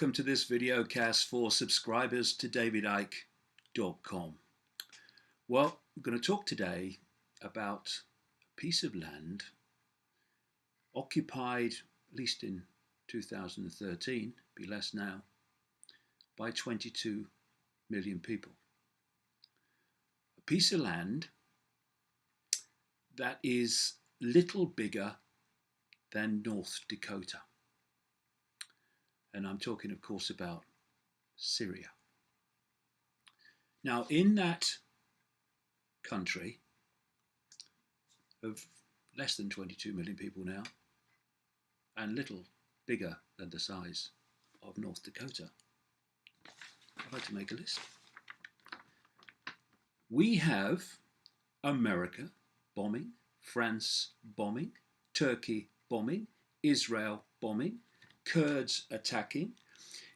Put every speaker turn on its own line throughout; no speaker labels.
welcome to this video cast for subscribers to davidicke.com. Well, I'm going to talk today about a piece of land occupied, at least in 2013, be less now, by 22 million people. A piece of land that is little bigger than North Dakota. And I'm talking, of course, about Syria. Now, in that country of less than 22 million people now, and little bigger than the size of North Dakota, I'd like to make a list. We have America bombing, France bombing, Turkey bombing, Israel bombing, Kurds attacking,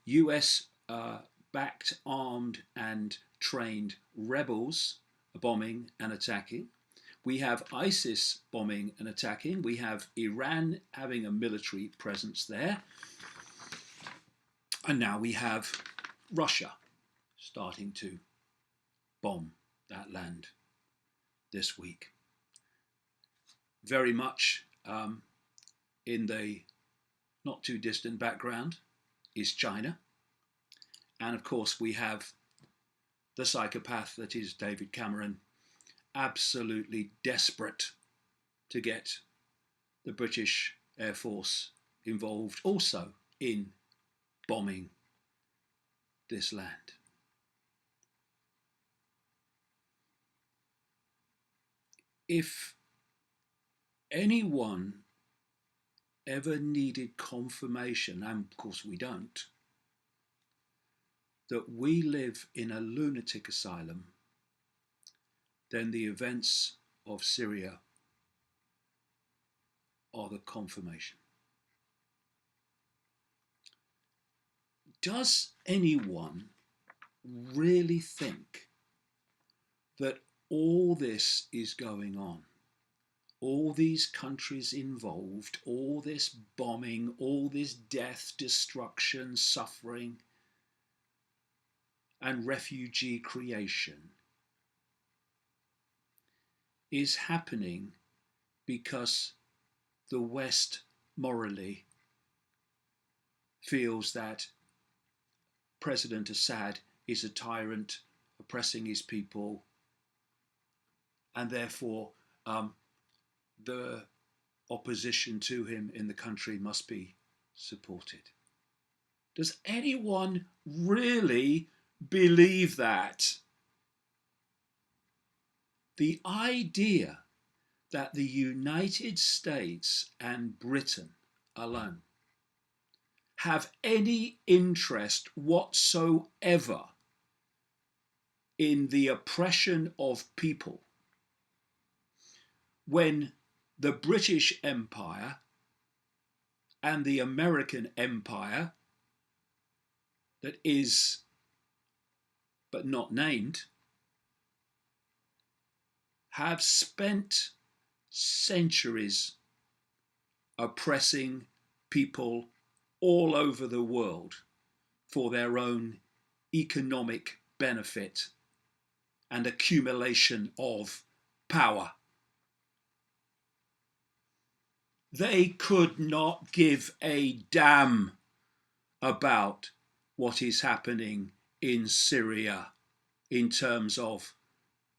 US backed, armed and trained rebels bombing and attacking. We have ISIS bombing and attacking. We have Iran having a military presence there. And now we have Russia starting to bomb that land this week. Very much in the not too distant background is China. And of course we have the psychopath that is David Cameron, absolutely desperate to get the British Air Force involved also in bombing this land. If anyone ever needed confirmation, and of course we don't, that we live in a lunatic asylum, then the events of Syria are the confirmation. Does anyone really think that all this is going on? All these countries involved, all this bombing, all this death, destruction, suffering, and refugee creation is happening because the West morally feels that President Assad is a tyrant oppressing his people, and therefore the opposition to him in the country must be supported. Does anyone really believe that? The idea that the United States and Britain alone have any interest whatsoever in the oppression of people, when the British Empire and the American Empire, that is but not named, have spent centuries oppressing people all over the world for their own economic benefit and accumulation of power. They could not give a damn about what is happening in Syria in terms of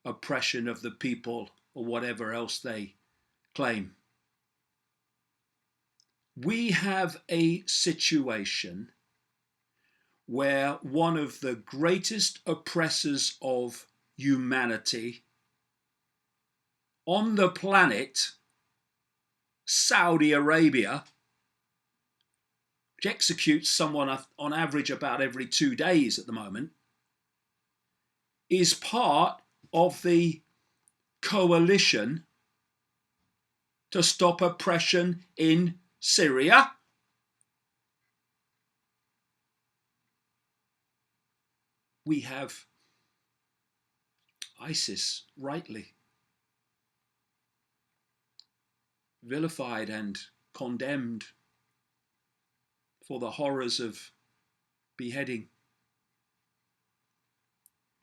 oppression of the people or whatever else they claim. We have a situation where one of the greatest oppressors of humanity on the planet, Saudi Arabia, which executes someone on average about every 2 days at the moment, is part of the coalition to stop oppression in Syria. We have ISIS rightly vilified and condemned for the horrors of beheading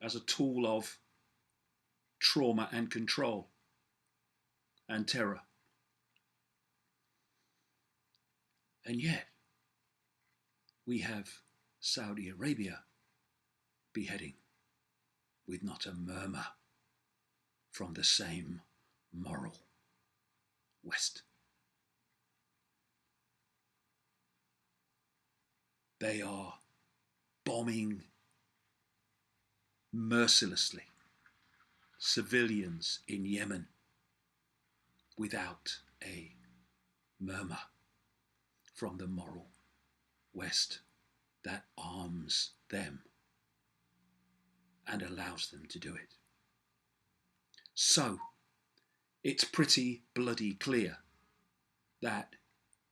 as a tool of trauma and control and terror. And yet, we have Saudi Arabia beheading with not a murmur from the same moral West. They are bombing mercilessly civilians in Yemen without a murmur from the moral West that arms them and allows them to do it. So, it's pretty bloody clear that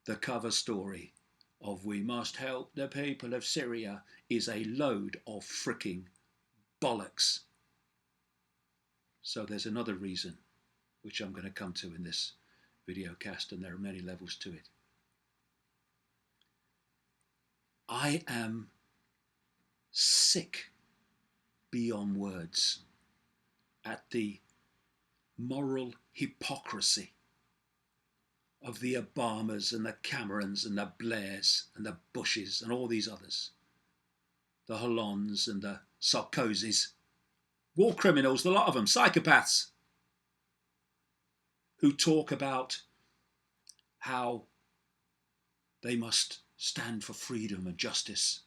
the cover story of "We must help the people of Syria" is a load of fricking bollocks. So there's another reason, which I'm going to come to in this video cast, and there are many levels to it. I am sick beyond words at the moral hypocrisy of the Obamas and the Camerons and the Blairs and the Bushes and all these others, the Hollands and the Sarkozys, war criminals, the lot of them, psychopaths, who talk about how they must stand for freedom and justice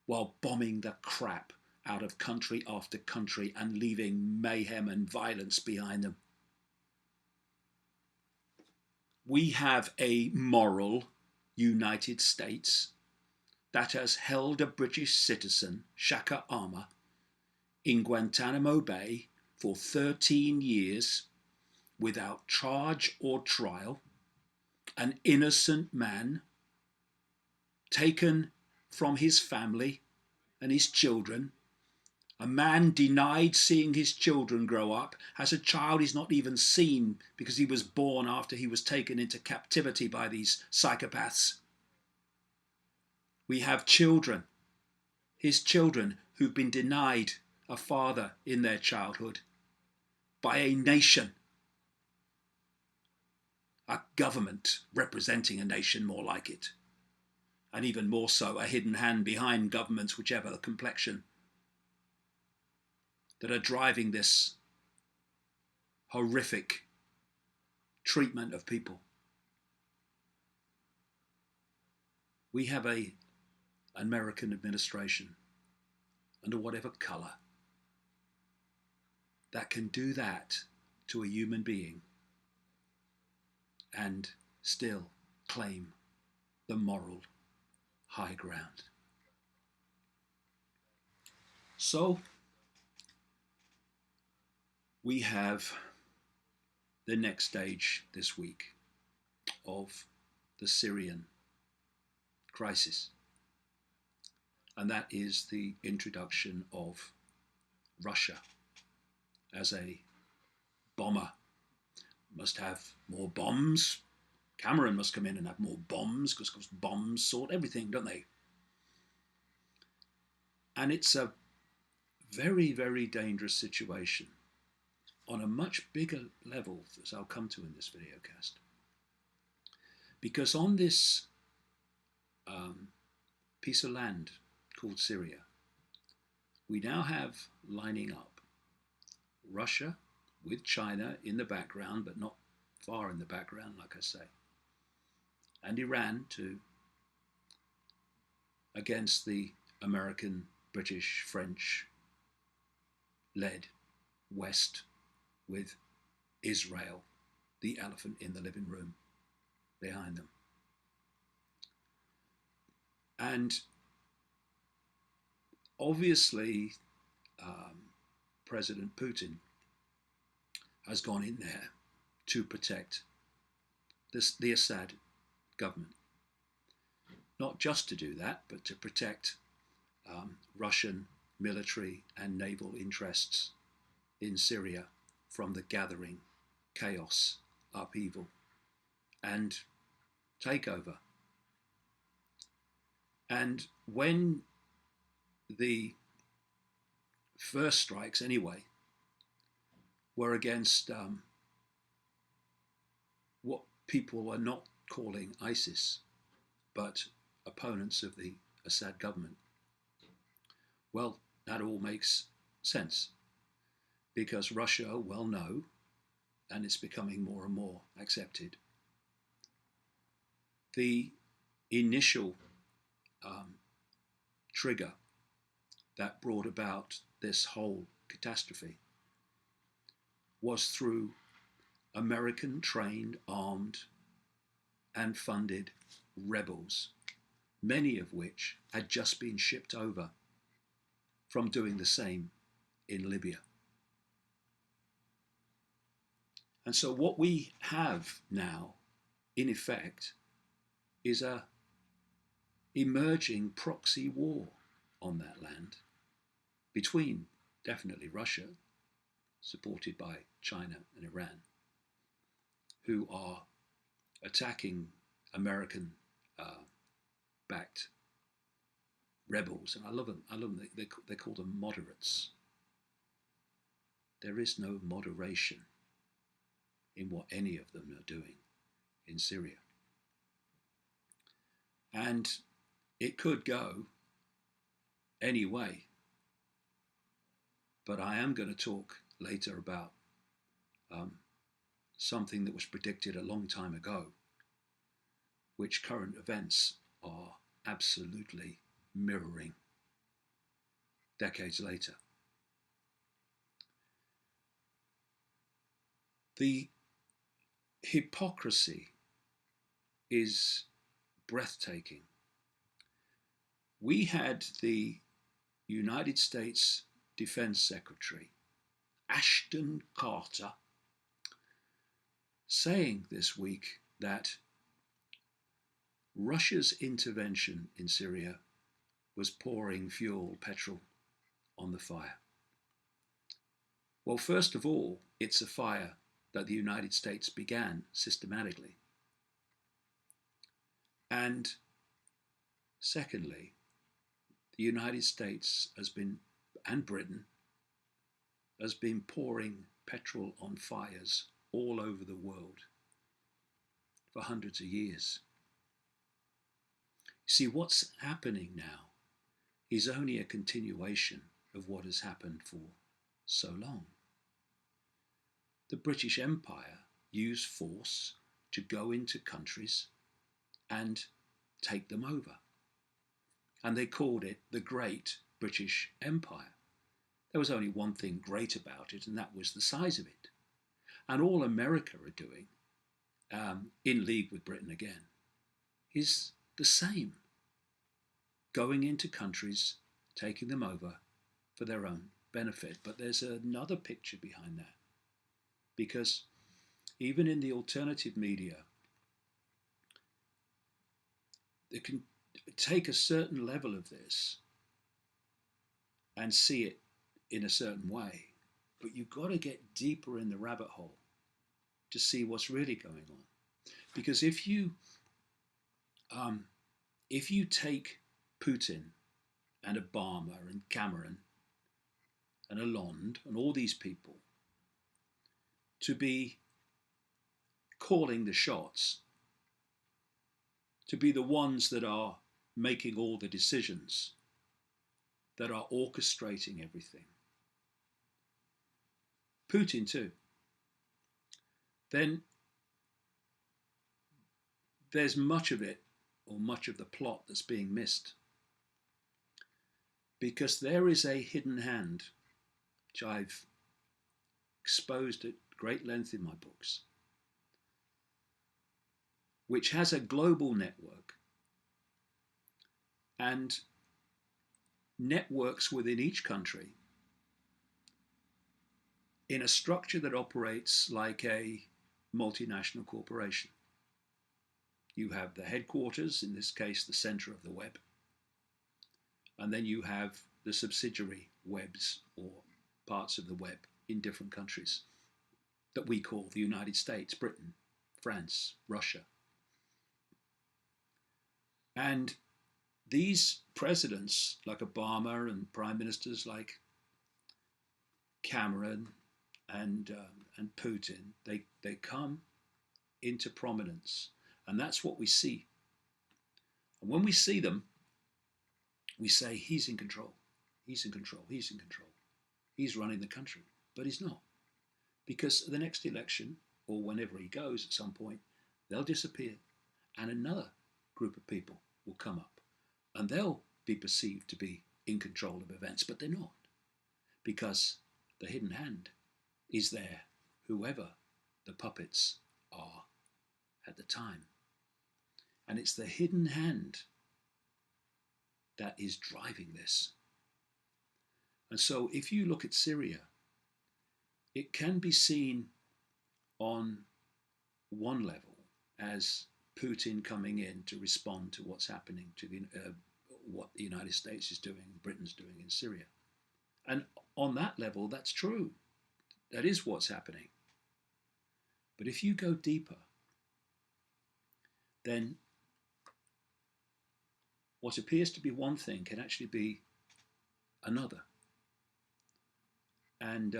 while bombing the crap out of country after country and leaving mayhem and violence behind them. We have a moral United States that has held a British citizen, Shaka Amar, in Guantanamo Bay for 13 years without charge or trial, an innocent man taken from his family and his children, a man denied seeing his children grow up, has a child he's not even seen because he was born after he was taken into captivity by these psychopaths. We have children, his children, who've been denied a father in their childhood by a nation, a government representing a nation, more like it, and even more so a hidden hand behind governments, whichever the complexion, that are driving this horrific treatment of people. We have an American administration, under whatever colour, that can do that to a human being and still claim the moral high ground. So, we have the next stage this week of the Syrian crisis, and that is the introduction of Russia as a bomber. Must have more bombs. Cameron must come in and have more bombs, because bombs sort everything, don't they? And it's a very, very dangerous situation on a much bigger level, as I'll come to in this video cast. Because on this piece of land called Syria, we now have lining up Russia with China in the background, but not far in the background, like I say, and Iran too, against the American, British, French led West, with Israel, the elephant in the living room, behind them. And obviously, President Putin has gone in there to protect the Assad government. Not just to do that, but to protect Russian military and naval interests in Syria from the gathering chaos, upheaval, and takeover. And when the first strikes, anyway, were against what people are not calling ISIS, but opponents of the Assad government, well, that all makes sense because Russia well know, and it's becoming more and more accepted, the initial trigger that brought about this whole catastrophe was through American trained, armed, and funded rebels, many of which had just been shipped over from doing the same in Libya. And so what we have now, in effect, is a emerging proxy war on that land between definitely Russia, supported by China and Iran, who are attacking American backed rebels. And I love them. They call them moderates. There is no moderation in what any of them are doing in Syria. And it could go any way. But I am going to talk later about something that was predicted a long time ago, which current events are absolutely mirroring decades later. The hypocrisy is breathtaking. We had the United States Defense Secretary, Ashton Carter, saying this week that Russia's intervention in Syria was pouring fuel, petrol, on the fire. Well, first of all, it's a fire that the United States began systematically. And secondly, the United States has been, and Britain, has been pouring petrol on fires all over the world for hundreds of years. See, what's happening now is only a continuation of what has happened for so long. The British Empire used force to go into countries and take them over. And they called it the Great British Empire. There was only one thing great about it, and that was the size of it. And all America are doing, in league with Britain again, is the same. Going into countries, taking them over for their own benefit. But there's another picture behind that. Because even in the alternative media, they can take a certain level of this and see it in a certain way. But you've got to get deeper in the rabbit hole to see what's really going on. Because if you take Putin and Obama and Cameron and Hollande and all these people to be calling the shots, to be the ones that are making all the decisions, that are orchestrating everything, Putin too, then there's much of it, or much of the plot, that's being missed. Because there is a hidden hand, which I've exposed at great length in my books, which has a global network and networks within each country in a structure that operates like a multinational corporation. You have the headquarters, in this case, the center of the web. And then you have the subsidiary webs or parts of the web in different countries that we call the United States, Britain, France, Russia. And these presidents like Obama and prime ministers like Cameron and Putin, they come into prominence, and that's what we see. And when we see them, we say he's in control, he's in control, he's in control, he's running the country, but he's not, because the next election or whenever he goes at some point, they'll disappear, and another group of people will come up, and they'll be perceived to be in control of events, but they're not, because the hidden hand is there, whoever the puppets are at the time. And it's the hidden hand that is driving this. And so if you look at Syria, it can be seen on one level as Putin coming in to respond to what's happening, to what the United States is doing, Britain's doing in Syria. And on that level, that's true. That is what's happening. But if you go deeper, then what appears to be one thing can actually be another. And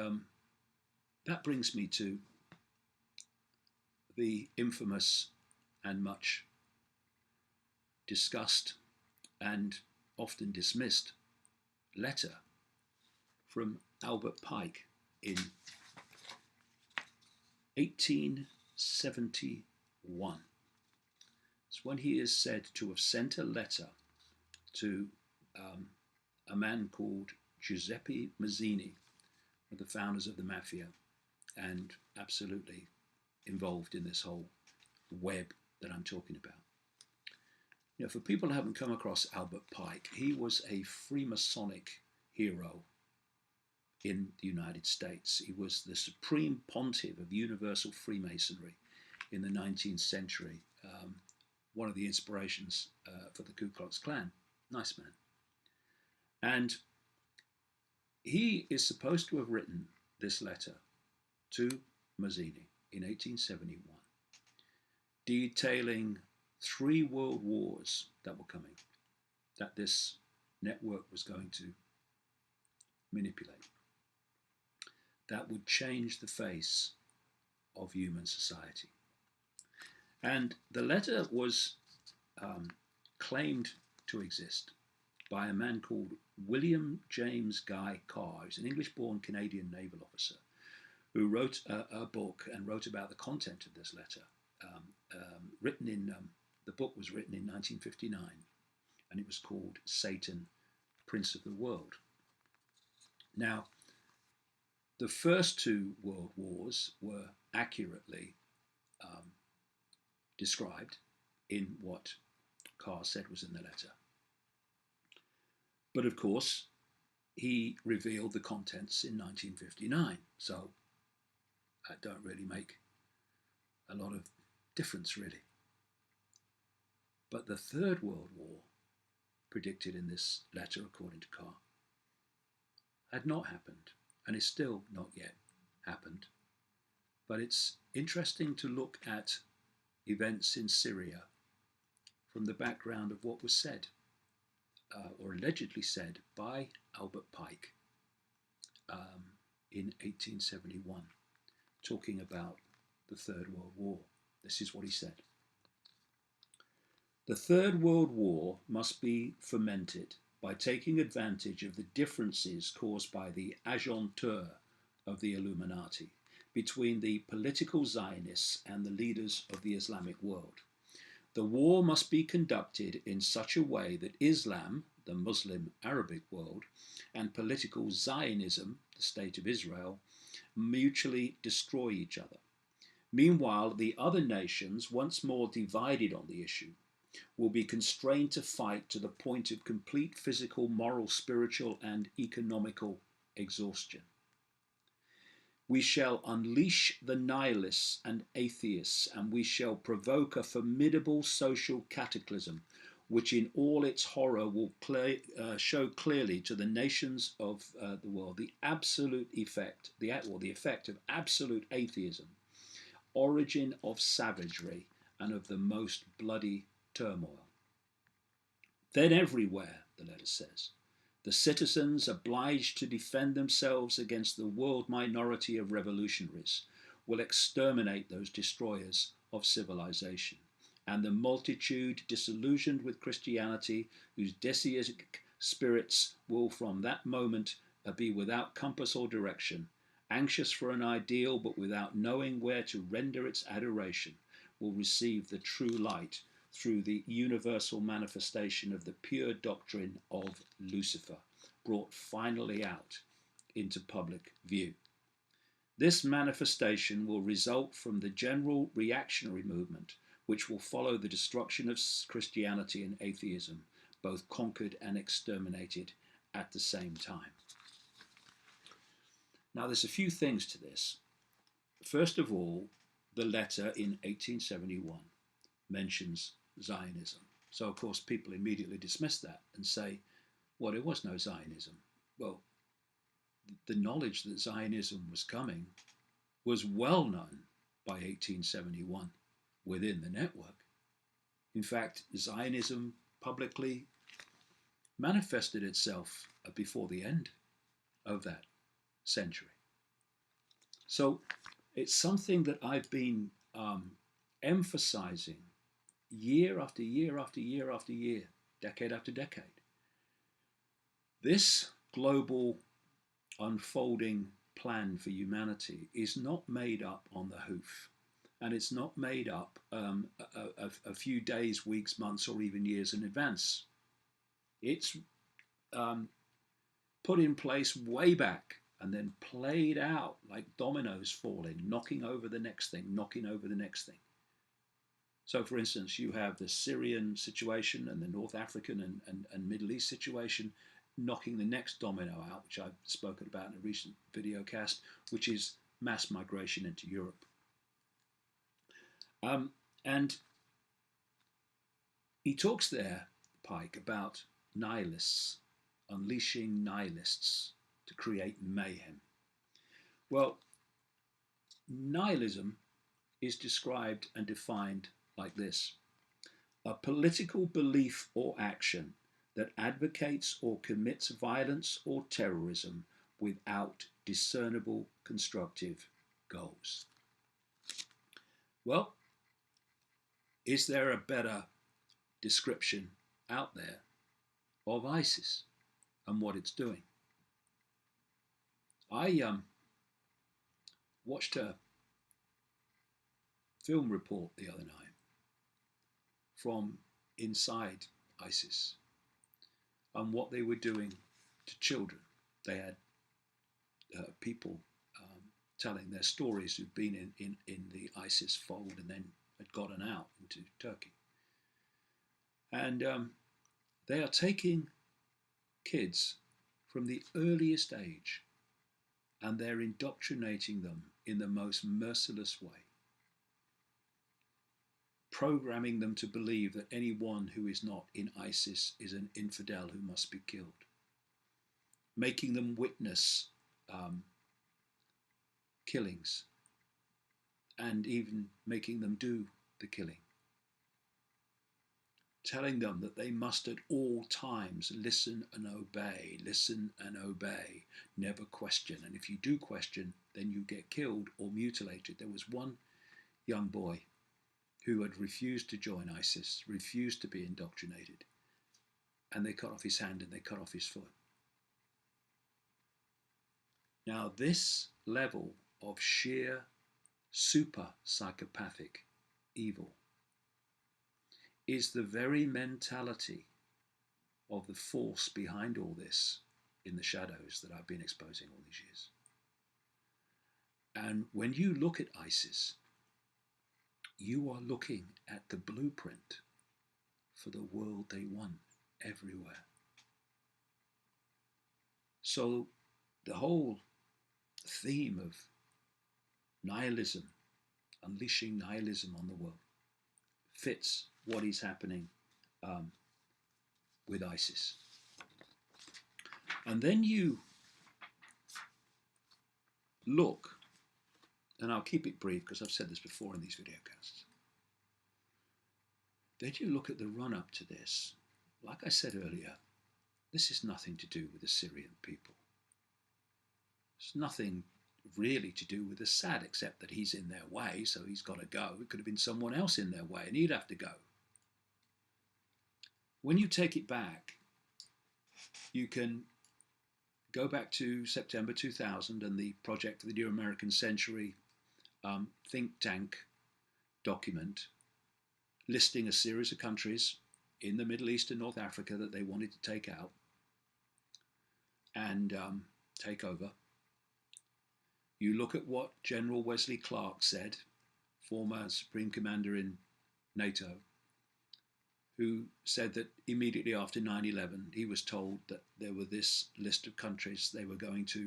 that brings me to the infamous and much discussed and often dismissed letter from Albert Pike in 1871. It's when he is said to have sent a letter to a man called Giuseppe Mazzini, one of the founders of the mafia, and absolutely involved in this whole web that I'm talking about. You know, for people who haven't come across Albert Pike, he was a Freemasonic hero in the United States. He was the supreme pontiff of universal Freemasonry in the 19th century, one of the inspirations for the Ku Klux Klan. Nice man. And he is supposed to have written this letter to Mazzini in 1871, detailing 3 world wars that were coming, that this network was going to manipulate, that would change the face of human society. And the letter was claimed to exist by a man called William James Guy Carr, who's an English-born Canadian naval officer, who wrote a book and wrote about the content of this letter. The book was written in 1959, and it was called Satan, Prince of the World. Now, the first 2 world wars were accurately described in what Carr said was in the letter. But of course, he revealed the contents in 1959, so that don't really make a lot of difference, really. But the Third World War, predicted in this letter, according to Carr, had not happened, and is still not yet happened. But it's interesting to look at events in Syria from the background of what was said, or allegedly said, by Albert Pike in 1871, talking about the Third World War. This is what he said. The Third World War must be fomented by taking advantage of the differences caused by the agenteur of the Illuminati between the political Zionists and the leaders of the Islamic world. The war must be conducted in such a way that Islam, the Muslim Arabic world, and political Zionism, the State of Israel, mutually destroy each other. Meanwhile, the other nations, once more divided on the issue, will be constrained to fight to the point of complete physical, moral, spiritual, and economical exhaustion. We shall unleash the nihilists and atheists, and we shall provoke a formidable social cataclysm, which in all its horror will show clearly to the nations of the world the absolute effect, the effect of absolute atheism, origin of savagery, and of the most bloody turmoil. Then everywhere, the letter says, the citizens obliged to defend themselves against the world minority of revolutionaries will exterminate those destroyers of civilization, and the multitude disillusioned with Christianity, whose Deciac spirits will from that moment be without compass or direction, anxious for an ideal but without knowing where to render its adoration, will receive the true light through the universal manifestation of the pure doctrine of Lucifer, brought finally out into public view. This manifestation will result from the general reactionary movement, which will follow the destruction of Christianity and atheism, both conquered and exterminated at the same time. Now, there's a few things to this. First of all, the letter in 1871 mentions Zionism. So, of course, people immediately dismiss that and say, well, there was no Zionism. Well, the knowledge that Zionism was coming was well known by 1871 within the network. In fact, Zionism publicly manifested itself before the end of that century. So it's something that I've been emphasizing year after year after year after year, decade after decade. This global unfolding plan for humanity is not made up on the hoof, and it's not made up a few days, weeks, months, or even years in advance. It's put in place way back and then played out like dominoes falling, knocking over the next thing, knocking over the next thing. So, for instance, you have the Syrian situation and the North African and Middle East situation knocking the next domino out, which I've spoken about in a recent video cast, which is mass migration into Europe. And he talks there, Pike, about nihilists, unleashing nihilists to create mayhem. Well, nihilism is described and defined like this: a political belief or action that advocates or commits violence or terrorism without discernible constructive goals. Well, is there a better description out there of ISIS and what it's doing? I watched a film report the other night from inside ISIS and what they were doing to children. They had people telling their stories who'd been in the ISIS fold and then had gotten out into Turkey. And they are taking kids from the earliest age and they're indoctrinating them in the most merciless way, programming them to believe that anyone who is not in ISIS is an infidel who must be killed, making them witness killings, and even making them do the killing, telling them that they must at all times listen and obey, never question, and if you do question, then you get killed or mutilated. There was one young boy who had refused to join ISIS, refused to be indoctrinated, and they cut off his hand and they cut off his foot. Now, this level of sheer super psychopathic evil is the very mentality of the force behind all this in the shadows that I've been exposing all these years. And when you look at ISIS, you are looking at the blueprint for the world they want everywhere. So the whole theme of nihilism, unleashing nihilism on the world, fits what is happening with ISIS. And then you look, and I'll keep it brief because I've said this before in these videocasts. Then you look at the run-up to this, like I said earlier, this is nothing to do with the Syrian people. It's nothing really to do with Assad, except that he's in their way, so he's got to go. It could have been someone else in their way, and he'd have to go. When you take it back, you can go back to September 2000 and the Project for the New American Century think tank document listing a series of countries in the Middle East and North Africa that they wanted to take out and take over. You look at what General Wesley Clark said, former Supreme Commander in NATO, who said that immediately after 9/11 he was told that there were this list of countries they were going to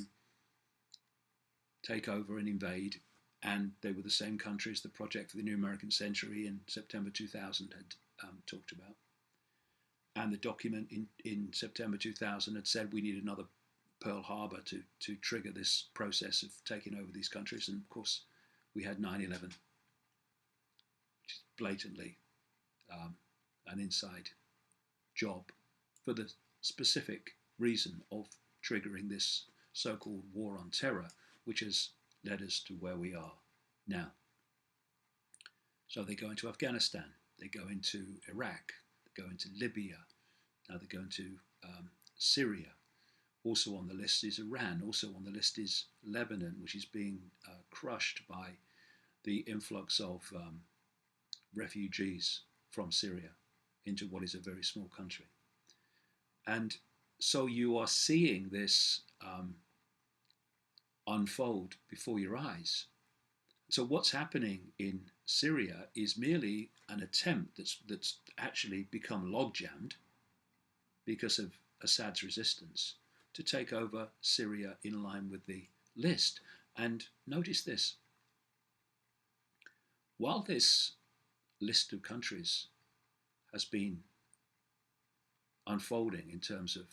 take over and invade, and they were the same countries the Project for the New American Century in September 2000 had talked about. And the document in September 2000 had said we need another Pearl Harbor to trigger this process of taking over these countries. And of course, we had 9/11, which is blatantly an inside job for the specific reason of triggering this so-called war on terror, which has led us to where we are now. So they go into Afghanistan, they go into Iraq, they go into Libya, now they go into Syria. Also on the list is Iran, also on the list is Lebanon, which is being crushed by the influx of refugees from Syria into what is a very small country. And so you are seeing this unfold before your eyes. So what's happening in Syria is merely an attempt that's actually become log-jammed because of Assad's resistance to take over Syria in line with the list. And notice this. While this list of countries has been unfolding in terms of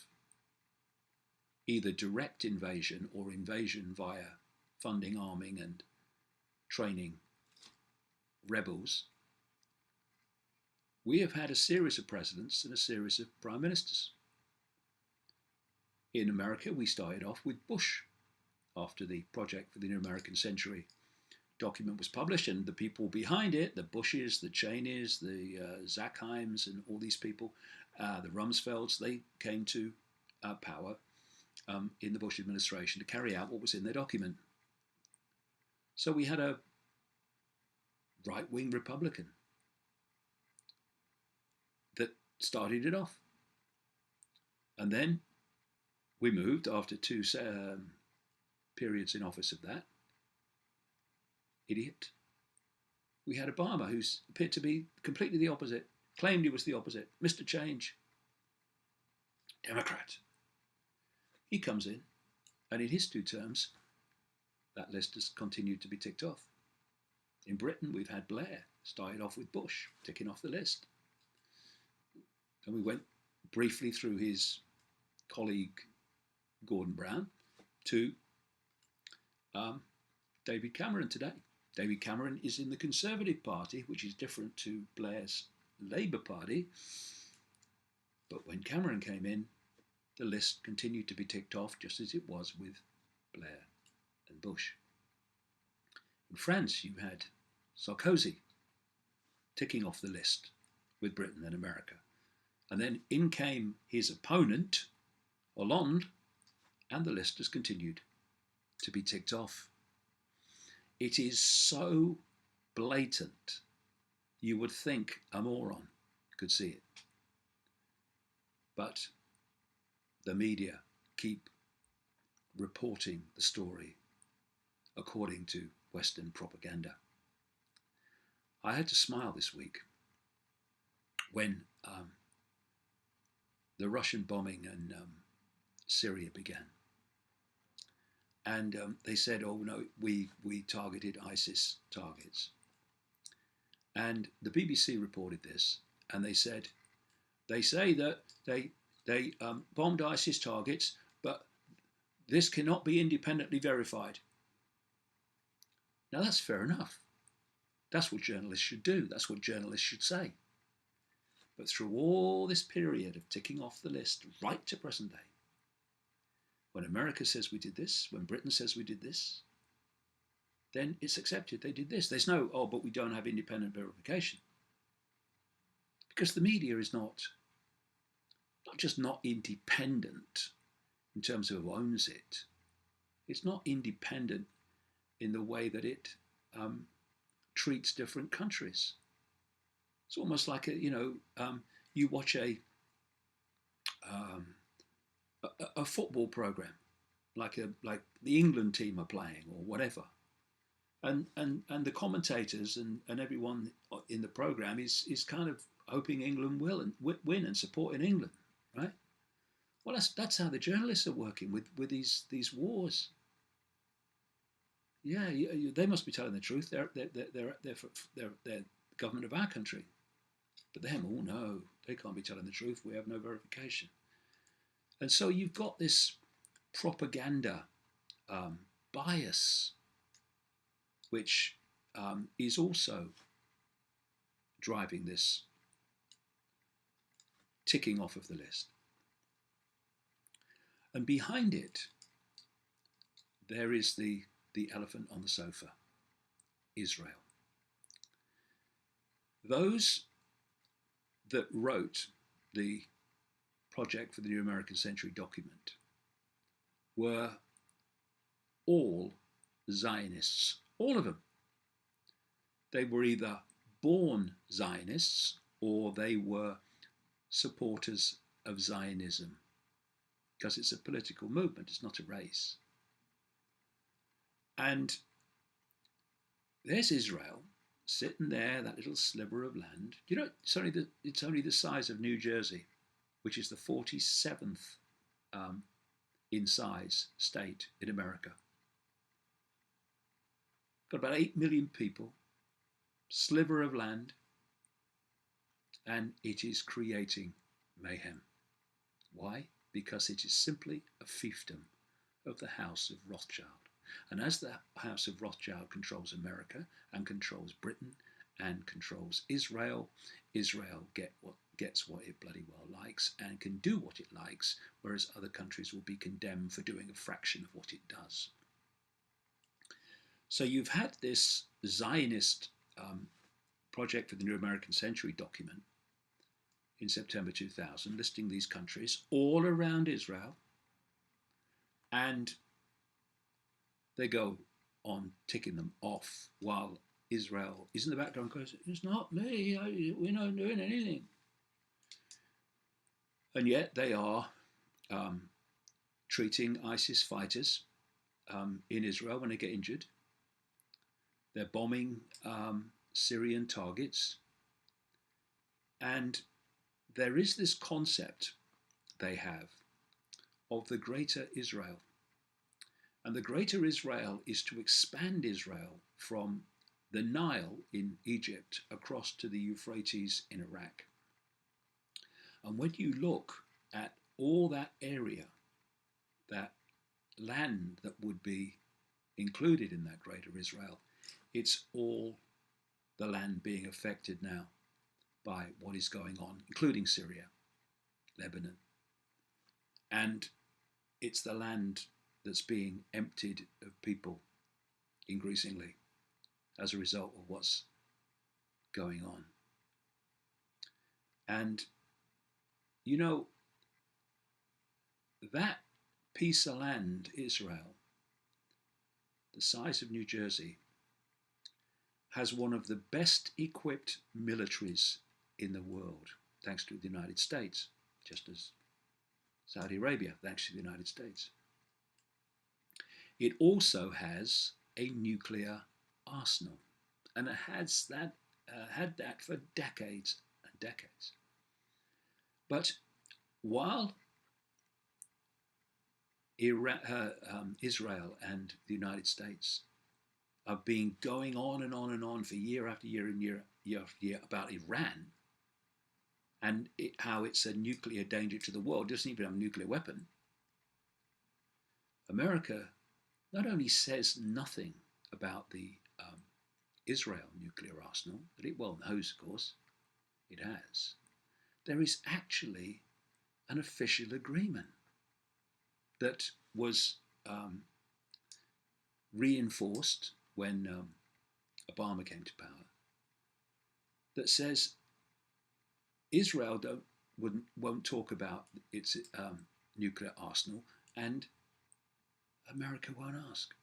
either direct invasion or invasion via funding, arming, and training rebels, we have had a series of presidents and a series of prime ministers. In America, we started off with Bush after the Project for the New American Century document was published, and the people behind it, the Bushes, the Cheneys, the Zackheims, and all these people, the Rumsfelds, they came to power in the Bush administration to carry out what was in their document. So we had a right-wing Republican that started it off. And then we moved, after two periods in office of that idiot, we had Obama, who appeared to be completely the opposite, claimed he was the opposite, Mr. Change, Democrat. He comes in, and in his 2 terms, that list has continued to be ticked off. In Britain, we've had Blair, started off with Bush, ticking off the list. And we went briefly through his colleague, Gordon Brown, to David Cameron today. David Cameron is in the Conservative Party, which is different to Blair's Labour Party. But when Cameron came in, the list continued to be ticked off just as it was with Blair and Bush. In France, you had Sarkozy ticking off the list with Britain and America. And then in came his opponent, Hollande, and the list has continued to be ticked off. It is so blatant, you would think a moron could see it. But the media keep reporting the story according to Western propaganda. I had to smile this week when the Russian bombing in Syria began. And they said, oh no, we targeted ISIS targets. And the BBC reported this, and they say that they bombed ISIS targets, but this cannot be independently verified. Now that's fair enough. That's what journalists should do. That's what journalists should say. But through all this period of ticking off the list right to present day, when America says we did this, when Britain says we did this, then it's accepted they did this. There's no, oh, but we don't have independent verification. Because the media is not just not independent in terms of who owns it, it's not independent in the way that it treats different countries. It's almost like you watch a football program, like the England team are playing or whatever, and the commentators and everyone in the program is kind of hoping England will and win and supporting England, right? Well, that's how the journalists are working with these wars. Yeah, they must be telling the truth. They're the government of our country. But them, oh no, they can't be telling the truth. We have no verification. And so you've got this propaganda bias, which is also driving this ticking off of the list. And behind it, there is the elephant on the sofa, Israel. Those that wrote the Project for the New American Century document were all Zionists, all of them. They were either born Zionists or they were supporters of Zionism, because it's a political movement, it's not a race. And there's Israel sitting there, that little sliver of land. You know, it's only the size of New Jersey, which is the 47th in size state in America. Got about 8 million people, sliver of land, and it is creating mayhem. Why? Because it is simply a fiefdom of the House of Rothschild. And as the House of Rothschild controls America and controls Britain and controls Israel, Israel gets what it bloody well likes and can do what it likes, whereas other countries will be condemned for doing a fraction of what it does. So you've had this Zionist Project for the New American Century document in September 2000, listing these countries all around Israel, and they go on ticking them off while Israel is in the background goes, it's not me, we're not doing anything. And yet they are treating ISIS fighters in Israel when they get injured. They're bombing Syrian targets. And there is this concept they have of the Greater Israel. And the Greater Israel is to expand Israel from the Nile in Egypt across to the Euphrates in Iraq. And when you look at all that area, that land that would be included in that Greater Israel, it's all the land being affected now by what is going on, including Syria, Lebanon. And it's the land that's being emptied of people increasingly as a result of what's going on. And, you know, that piece of land, Israel, the size of New Jersey, has one of the best equipped militaries in the world, thanks to the United States, just as Saudi Arabia, thanks to the United States. It also has a nuclear arsenal, and it has that, had that for decades and decades. But while Israel and the United States have been going on and on and on for year after year and year after year about Iran and how it's a nuclear danger to the world, doesn't even have a nuclear weapon, America not only says nothing about the Israel nuclear arsenal, that it well knows, of course, it has, there is actually an official agreement that was reinforced when Obama came to power that says Israel won't talk about its nuclear arsenal, and America won't ask.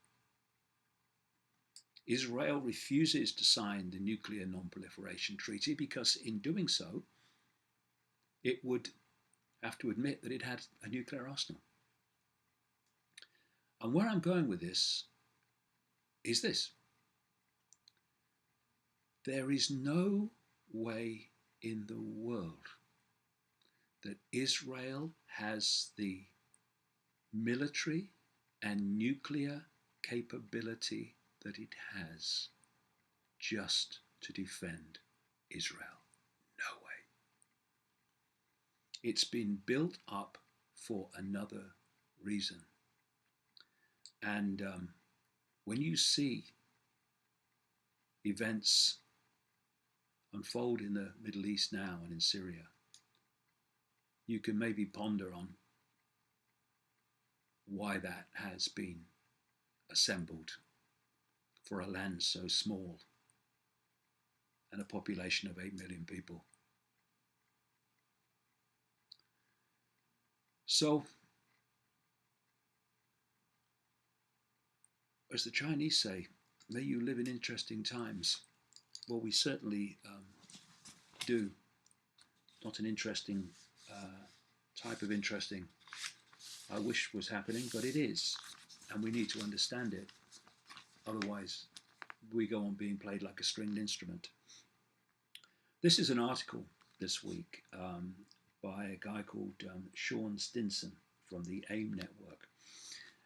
Israel refuses to sign the Nuclear Non-Proliferation Treaty because in doing so, it would have to admit that it had a nuclear arsenal. And where I'm going with this is this. There is no way in the world that Israel has the military and nuclear capability that it has just to defend Israel. No way. It's been built up for another reason. And when you see events unfold in the Middle East now and in Syria, you can maybe ponder on why that has been assembled for a land so small and a population of 8 million people. So, as the Chinese say, may you live in interesting times. Well, we certainly do. Not an interesting type of interesting I wish was happening, but it is. And we need to understand it. Otherwise, we go on being played like a stringed instrument. This is an article this week by a guy called Sean Stinson from the AIM Network.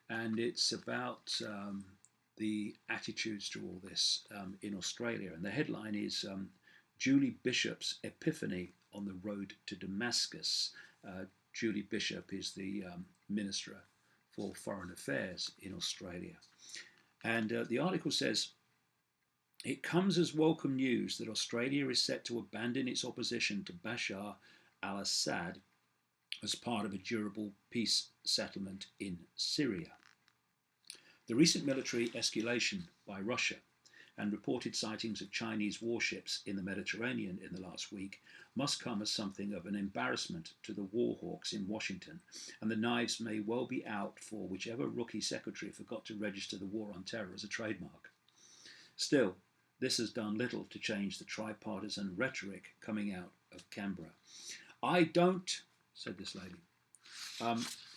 And it's about the attitudes to all this in Australia. And the headline is Julie Bishop's Epiphany on the Road to Damascus. Julie Bishop is the Minister for Foreign Affairs in Australia. And the article says, it comes as welcome news that Australia is set to abandon its opposition to Bashar al-Assad as part of a durable peace settlement in Syria. The recent military escalation by Russia and reported sightings of Chinese warships in the Mediterranean in the last week must come as something of an embarrassment to the war hawks in Washington, and the knives may well be out for whichever rookie secretary forgot to register the war on terror as a trademark. Still, this has done little to change the tripartisan rhetoric coming out of Canberra. I don't, said this lady,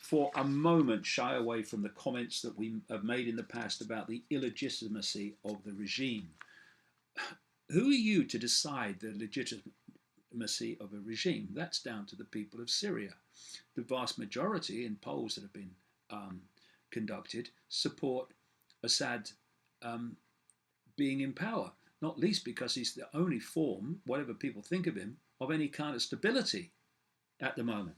for a moment shy away from the comments that we have made in the past about the illegitimacy of the regime. Who are you to decide the legitimacy of a regime? That's down to the people of Syria. The vast majority in polls that have been conducted support Assad being in power, not least because he's the only form, whatever people think of him, of any kind of stability at the moment.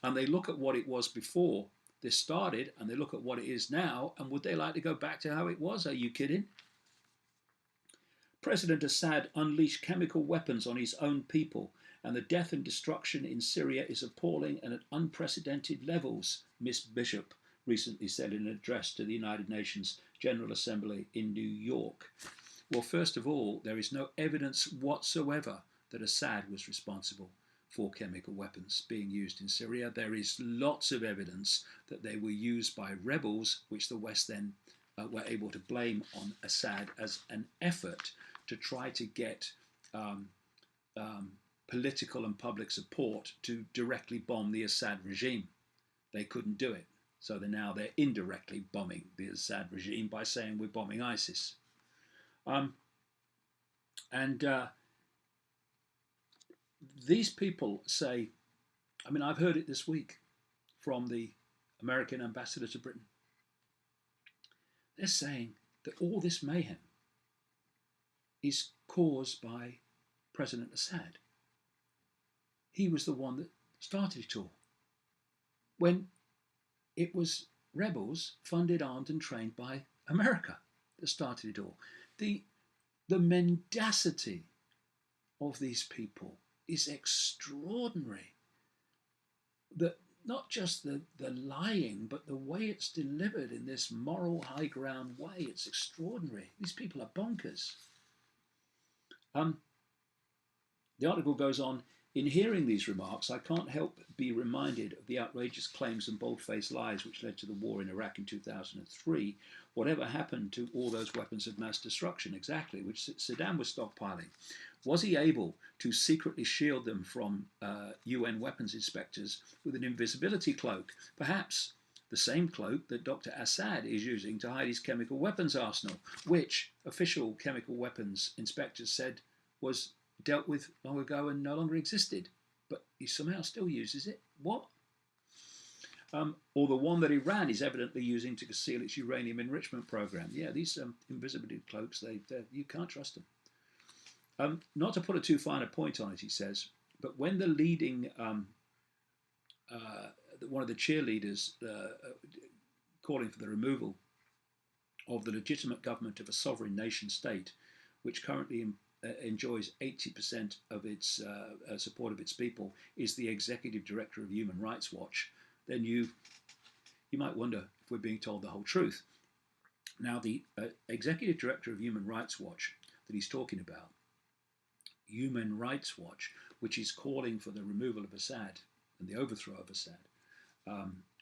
And they look at what it was before this started, and they look at what it is now, and would they like to go back to how it was? Are you kidding? President Assad unleashed chemical weapons on his own people, and the death and destruction in Syria is appalling and at unprecedented levels, Miss Bishop recently said in an address to the United Nations General Assembly in New York. Well, first of all, there is no evidence whatsoever that Assad was responsible for chemical weapons being used in Syria. There is lots of evidence that they were used by rebels, which the West then were able to blame on Assad as an effort to try to get political and public support to directly bomb the Assad regime. They couldn't do it. So they're indirectly bombing the Assad regime by saying we're bombing ISIS. These people say, I mean, I've heard it this week from the American ambassador to Britain. They're saying that all this mayhem is caused by President Assad. He was the one that started it all. When it was rebels funded, armed and trained by America that started it all. The mendacity of these people is extraordinary. That not just the lying, but the way it's delivered in this moral high ground way, it's extraordinary. These people are bonkers. Um, the article goes on, in hearing these remarks, I can't help be reminded of the outrageous claims and bold-faced lies which led to the war in Iraq in 2003. Whatever happened to all those weapons of mass destruction, exactly, which Saddam was stockpiling? Was he able to secretly shield them from UN weapons inspectors with an invisibility cloak? Perhaps the same cloak that Dr. Assad is using to hide his chemical weapons arsenal, which official chemical weapons inspectors said was dealt with long ago and no longer existed, but he somehow still uses it. What? Or the one that Iran is evidently using to conceal its uranium enrichment program. Yeah, these invisibility cloaks, you can't trust them. Not to put a too fine a point on it, he says, but when the leading, one of the cheerleaders calling for the removal of the legitimate government of a sovereign nation state, which currently enjoys 80% of its support of its people, is the executive director of Human Rights Watch, then you might wonder if we're being told the whole truth. Now, the executive director of Human Rights Watch that he's talking about, Human Rights Watch, which is calling for the removal of Assad and the overthrow of Assad,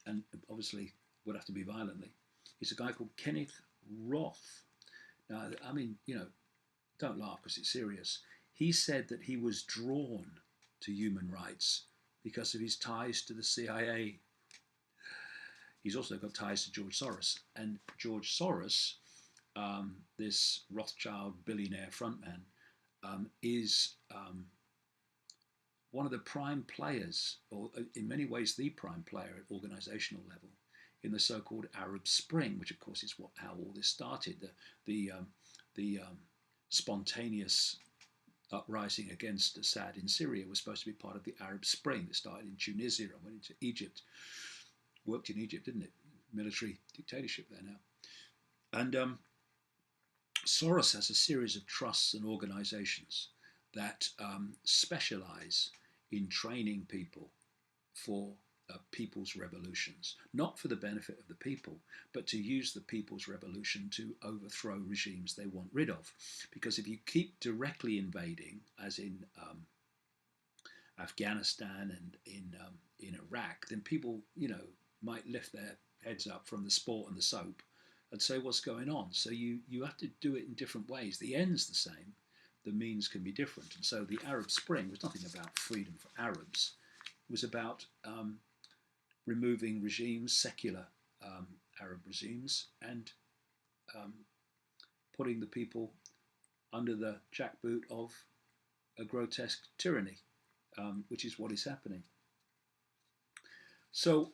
and obviously would have to be violently, is a guy called Kenneth Roth. Now, I mean, don't laugh because it's serious. He said that he was drawn to human rights because of his ties to the CIA. He's also got ties to George Soros. And George Soros, this Rothschild billionaire frontman, is one of the prime players, or in many ways the prime player at organizational level, in the so-called Arab Spring, which of course is how all this started. The spontaneous uprising against Assad in Syria was supposed to be part of the Arab Spring that started in Tunisia and went into Egypt. Worked in Egypt, didn't it? Military dictatorship there now. And Soros has a series of trusts and organizations that specialize in training people for people's revolutions, not for the benefit of the people, but to use the people's revolution to overthrow regimes they want rid of. Because if you keep directly invading, as in Afghanistan and in Iraq, then people, might lift their heads up from the sport and the soap and say, what's going on? So you have to do it in different ways. The end's the same, the means can be different. And so the Arab Spring was nothing about freedom for Arabs. It was about removing regimes, secular Arab regimes, and putting the people under the jackboot of a grotesque tyranny, which is what is happening. So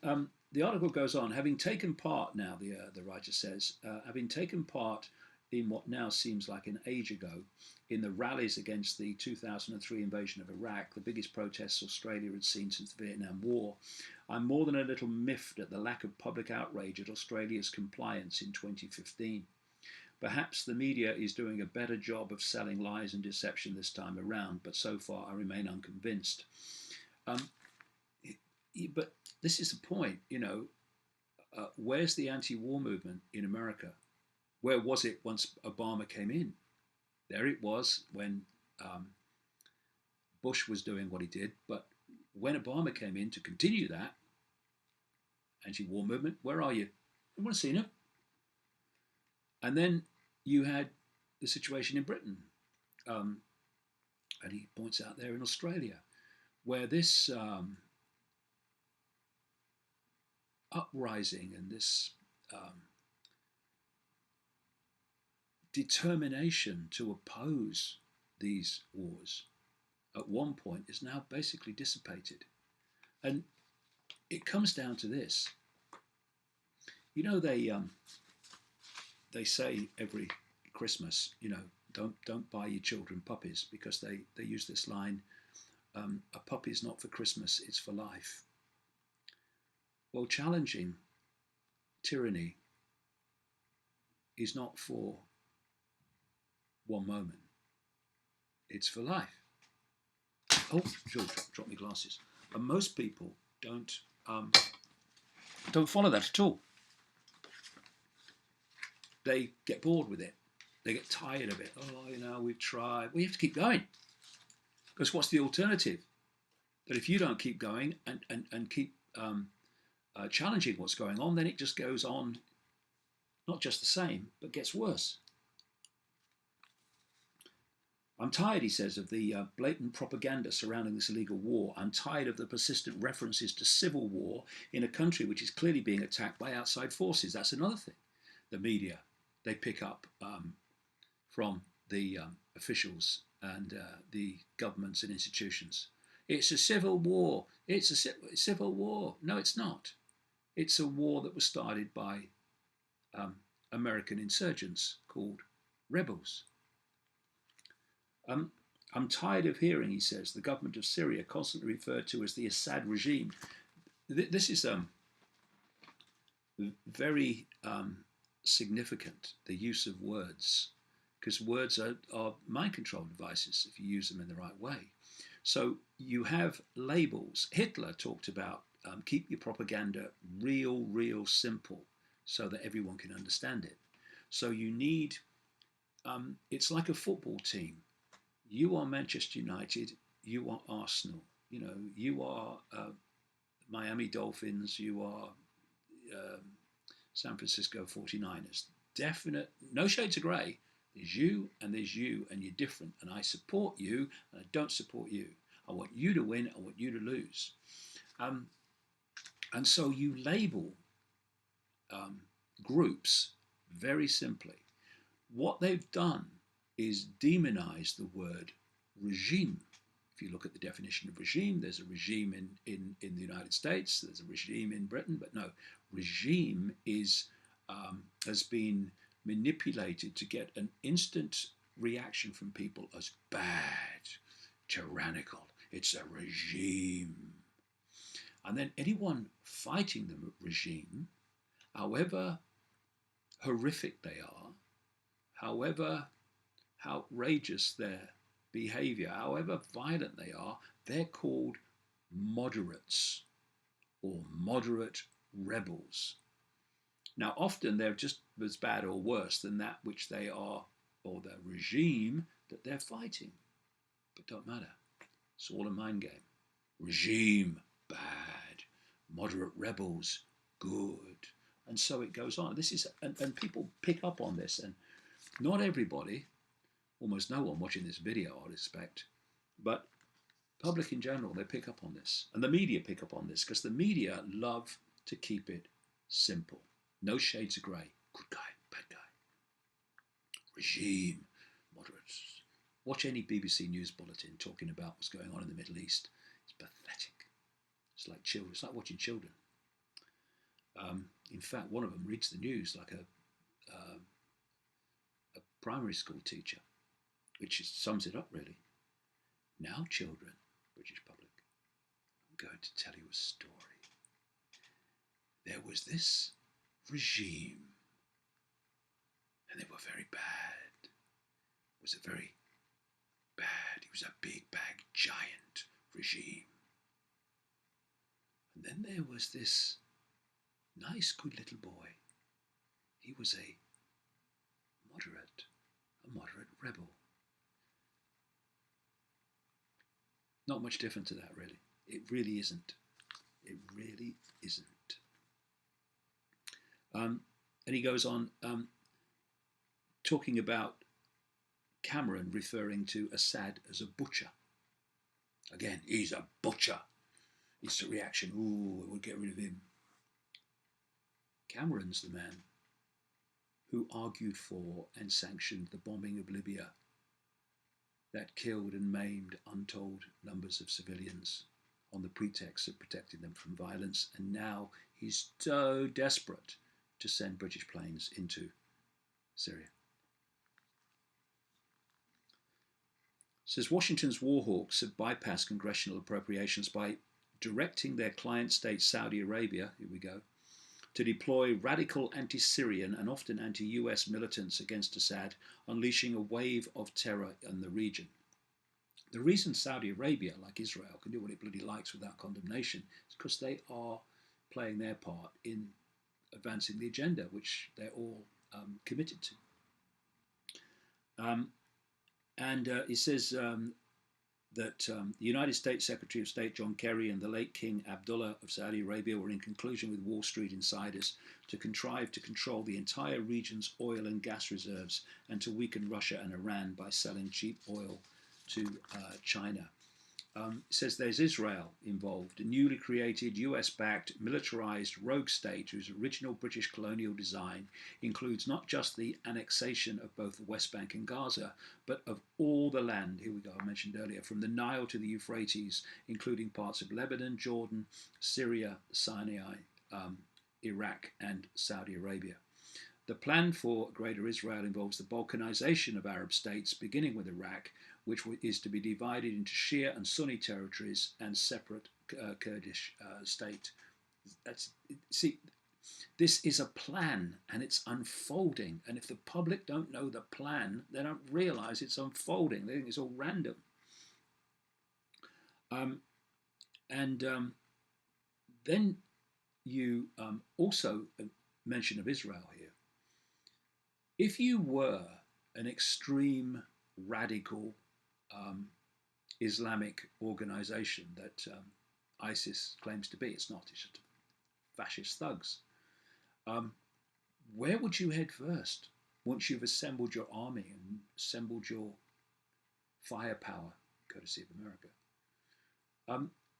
the article goes on, having taken part now, the writer says, having taken part in what now seems like an age ago in the rallies against the 2003 invasion of Iraq, the biggest protests Australia had seen since the Vietnam War, I'm more than a little miffed at the lack of public outrage at Australia's compliance in 2015. Perhaps the media is doing a better job of selling lies and deception this time around, but so far I remain unconvinced. But this is the point, where's the anti-war movement in America? Where was it once Obama came in? There it was when Bush was doing what he did, but when Obama came in to continue that anti-war movement, where are you? I want to see him. And then you had the situation in Britain, and he points out there in Australia, where this uprising and this determination to oppose these wars at one point is now basically dissipated. And it comes down to this. They say every Christmas, don't buy your children puppies, because they use this line, a puppy is not for Christmas, it's for life. Well, challenging tyranny is not for one moment. It's for life. Oh, drop my glasses. And most people don't follow that at all. They get bored with it. They get tired of it. Oh, we've tried. We have to keep going. Because what's the alternative? That if you don't keep going and keep challenging what's going on, then it just goes on, not just the same, but gets worse. I'm tired, he says, of the blatant propaganda surrounding this illegal war. I'm tired of the persistent references to civil war in a country which is clearly being attacked by outside forces. That's another thing. The media, they pick up from the officials and the governments and institutions. It's a civil war. It's a civil war. No, it's not. It's a war that was started by American insurgents called rebels. I'm tired of hearing, he says, the government of Syria constantly referred to as the Assad regime. This is very significant, the use of words, because words are mind control devices if you use them in the right way. So you have labels. Hitler talked about keep your propaganda real simple so that everyone can understand it. So you need, it's like a football team. You are Manchester United, you are Arsenal, you are Miami Dolphins, you are San Francisco 49ers. Definite, no shades of grey. There's you, and you're different. And I support you, and I don't support you. I want you to win, I want you to lose. And so you label groups very simply. What they've done is demonize the word regime. If you look at the definition of regime, there's a regime in the United States, there's a regime in Britain, but no, regime has been manipulated to get an instant reaction from people as bad, tyrannical. It's a regime. And then anyone fighting the regime, however horrific they are, however outrageous their behavior, however violent they are, they're called moderates or moderate rebels. Now, often they're just as bad or worse than that which they are, or the regime that they're fighting. But don't matter. It's all a mind game. Regime, bad. Moderate rebels, good. And so it goes on. This is, and people pick up on this, and not everybody, almost no one watching this video, I expect, but public in general, they pick up on this. And the media pick up on this because the media love to keep it simple. No shades of grey. Good guy, bad guy. Regime, moderates. Watch any BBC News bulletin talking about what's going on in the Middle East. It's pathetic. It's like children. It's like watching children. In fact, one of them reads the news like a primary school teacher, which sums it up really. Now, children, British public, I'm going to tell you a story. There was this regime, and they were very bad. It was a very bad, it was a big bag giant regime. And then there was this nice, good little boy. He was a moderate rebel. Not much different to that, really. It really isn't. It really isn't. And he goes on talking about Cameron referring to Assad as a butcher. Again, he's a butcher. It's the reaction, ooh, we'll get rid of him. Cameron's the man who argued for and sanctioned the bombing of Libya that killed and maimed untold numbers of civilians on the pretext of protecting them from violence. And now he's so desperate to send British planes into Syria. It says Washington's war hawks have bypassed congressional appropriations by directing their client state Saudi Arabia, here we go, to deploy radical anti-Syrian and often anti-US militants against Assad, unleashing a wave of terror in the region. The reason Saudi Arabia, like Israel, can do what it bloody likes without condemnation is because they are playing their part in advancing the agenda, which they're all committed to. Um, and He says that the United States Secretary of State John Kerry and the late King Abdullah of Saudi Arabia were in conclusion with Wall Street insiders to contrive to control the entire region's oil and gas reserves and to weaken Russia and Iran by selling cheap oil to China. It says there's Israel involved, a newly created US-backed militarized rogue state whose original British colonial design includes not just the annexation of both the West Bank and Gaza, but of all the land, here we go, I mentioned earlier, from the Nile to the Euphrates, including parts of Lebanon, Jordan, Syria, Sinai, Iraq, and Saudi Arabia. The plan for Greater Israel involves the Balkanization of Arab states, beginning with Iraq, which is to be divided into Shia and Sunni territories and separate Kurdish state. See, this is a plan and it's unfolding. And if the public don't know the plan, they don't realize it's unfolding. They think it's all random. Then you also mention of Israel here. If you were an extreme, radical Islamic organization that ISIS claims to be, it's not, it's just fascist thugs. Where would you head first once you've assembled your army and assembled your firepower, courtesy of America?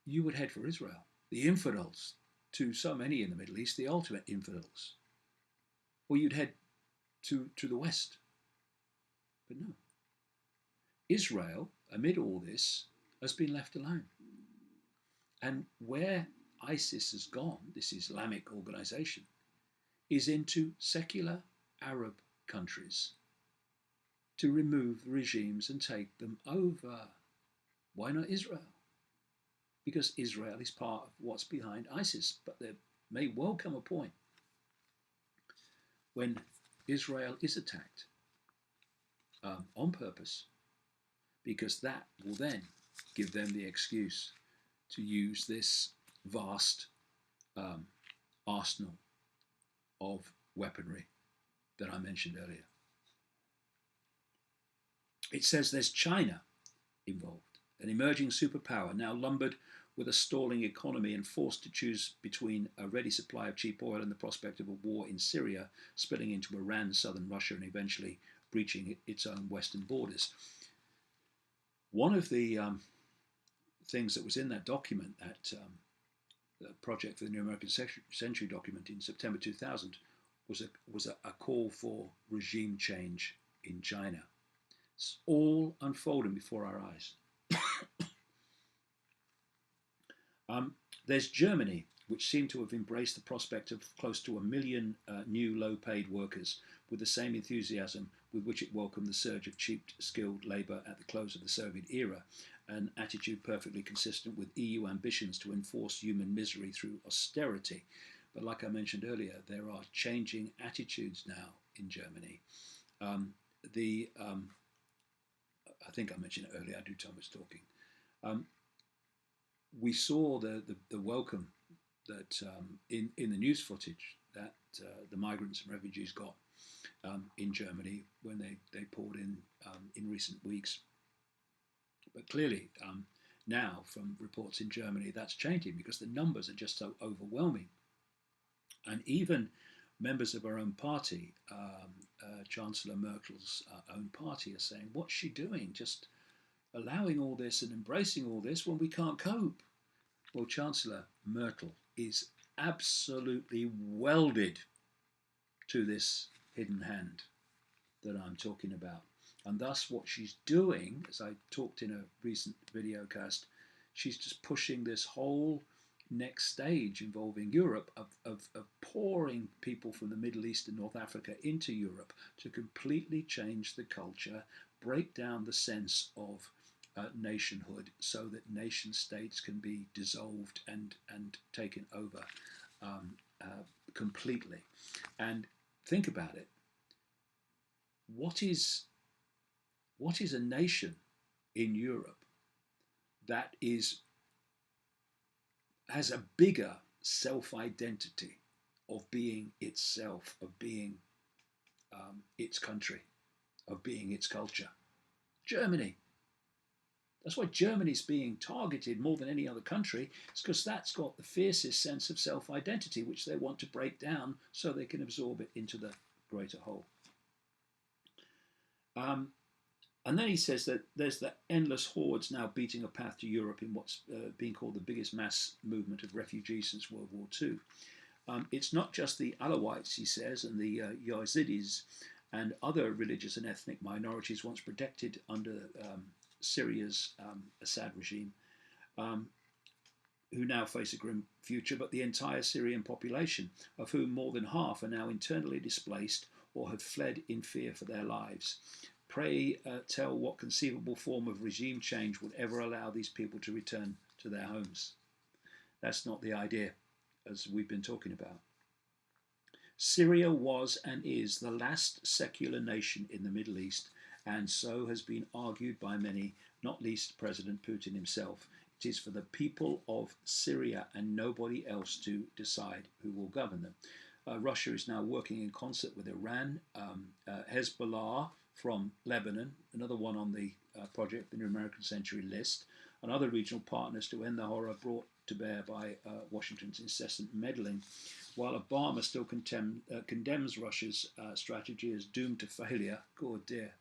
You would head for Israel. The infidels, to so many in the Middle East, the ultimate infidels. Or you'd head to the West. But no. Israel, amid all this, has been left alone. And where ISIS has gone, this Islamic organization, is into secular Arab countries to remove the regimes and take them over. Why not Israel? Because Israel is part of what's behind ISIS. But there may well come a point when Israel is attacked on purpose, because that will then give them the excuse to use this vast arsenal of weaponry that I mentioned earlier. It says there's China involved, an emerging superpower now lumbered with a stalling economy and forced to choose between a ready supply of cheap oil and the prospect of a war in Syria, spilling into Iran, southern Russia, and eventually breaching its own western borders. One of the things that was in that document, that project for the New American Century document in September 2000, was a call for regime change in China. It's all unfolding before our eyes. There's Germany, which seemed to have embraced the prospect of close to 1 million new low-paid workers with the same enthusiasm with which it welcomed the surge of cheap skilled labour at the close of the Soviet era, an attitude perfectly consistent with EU ambitions to enforce human misery through austerity. But like I mentioned earlier, there are changing attitudes now in Germany. I think I mentioned it earlier, I do too much talking. We saw the welcome that in the news footage that the migrants and refugees got in Germany when they poured in recent weeks. But clearly now from reports in Germany that's changing because the numbers are just so overwhelming. And even members of our own party, Chancellor Merkel's own party, are saying, what's she doing? Just allowing all this and embracing all this when we can't cope. Well, Chancellor Merkel is absolutely welded to this hidden hand that I'm talking about. And thus what she's doing, as I talked in a recent video cast, she's just pushing this whole next stage involving Europe of pouring people from the Middle East and North Africa into Europe to completely change the culture, break down the sense of nationhood so that nation states can be dissolved and taken over completely. And think about it. What is a nation in Europe that has a bigger self-identity of being itself, of being its country, of being its culture. Germany. That's why Germany's being targeted more than any other country. It's because that's got the fiercest sense of self-identity, which they want to break down so they can absorb it into the greater whole. And then he says that there's the endless hordes now beating a path to Europe in what's being called the biggest mass movement of refugees since World War II. It's not just the Alawites, he says, and the Yazidis and other religious and ethnic minorities once protected under Syria's Assad regime, who now face a grim future, but the entire Syrian population, of whom more than half are now internally displaced or have fled in fear for their lives. Pray tell what conceivable form of regime change would ever allow these people to return to their homes. That's not the idea, as we've been talking about. Syria was and is the last secular nation in the Middle East, and so has been argued by many, not least President Putin himself. It is for the people of Syria and nobody else to decide who will govern them. Russia is now working in concert with Iran, Hezbollah from Lebanon, another one on the project, the New American Century list, and other regional partners to end the horror brought to bear by Washington's incessant meddling, while Obama still condemns Russia's strategy as doomed to failure. God dear,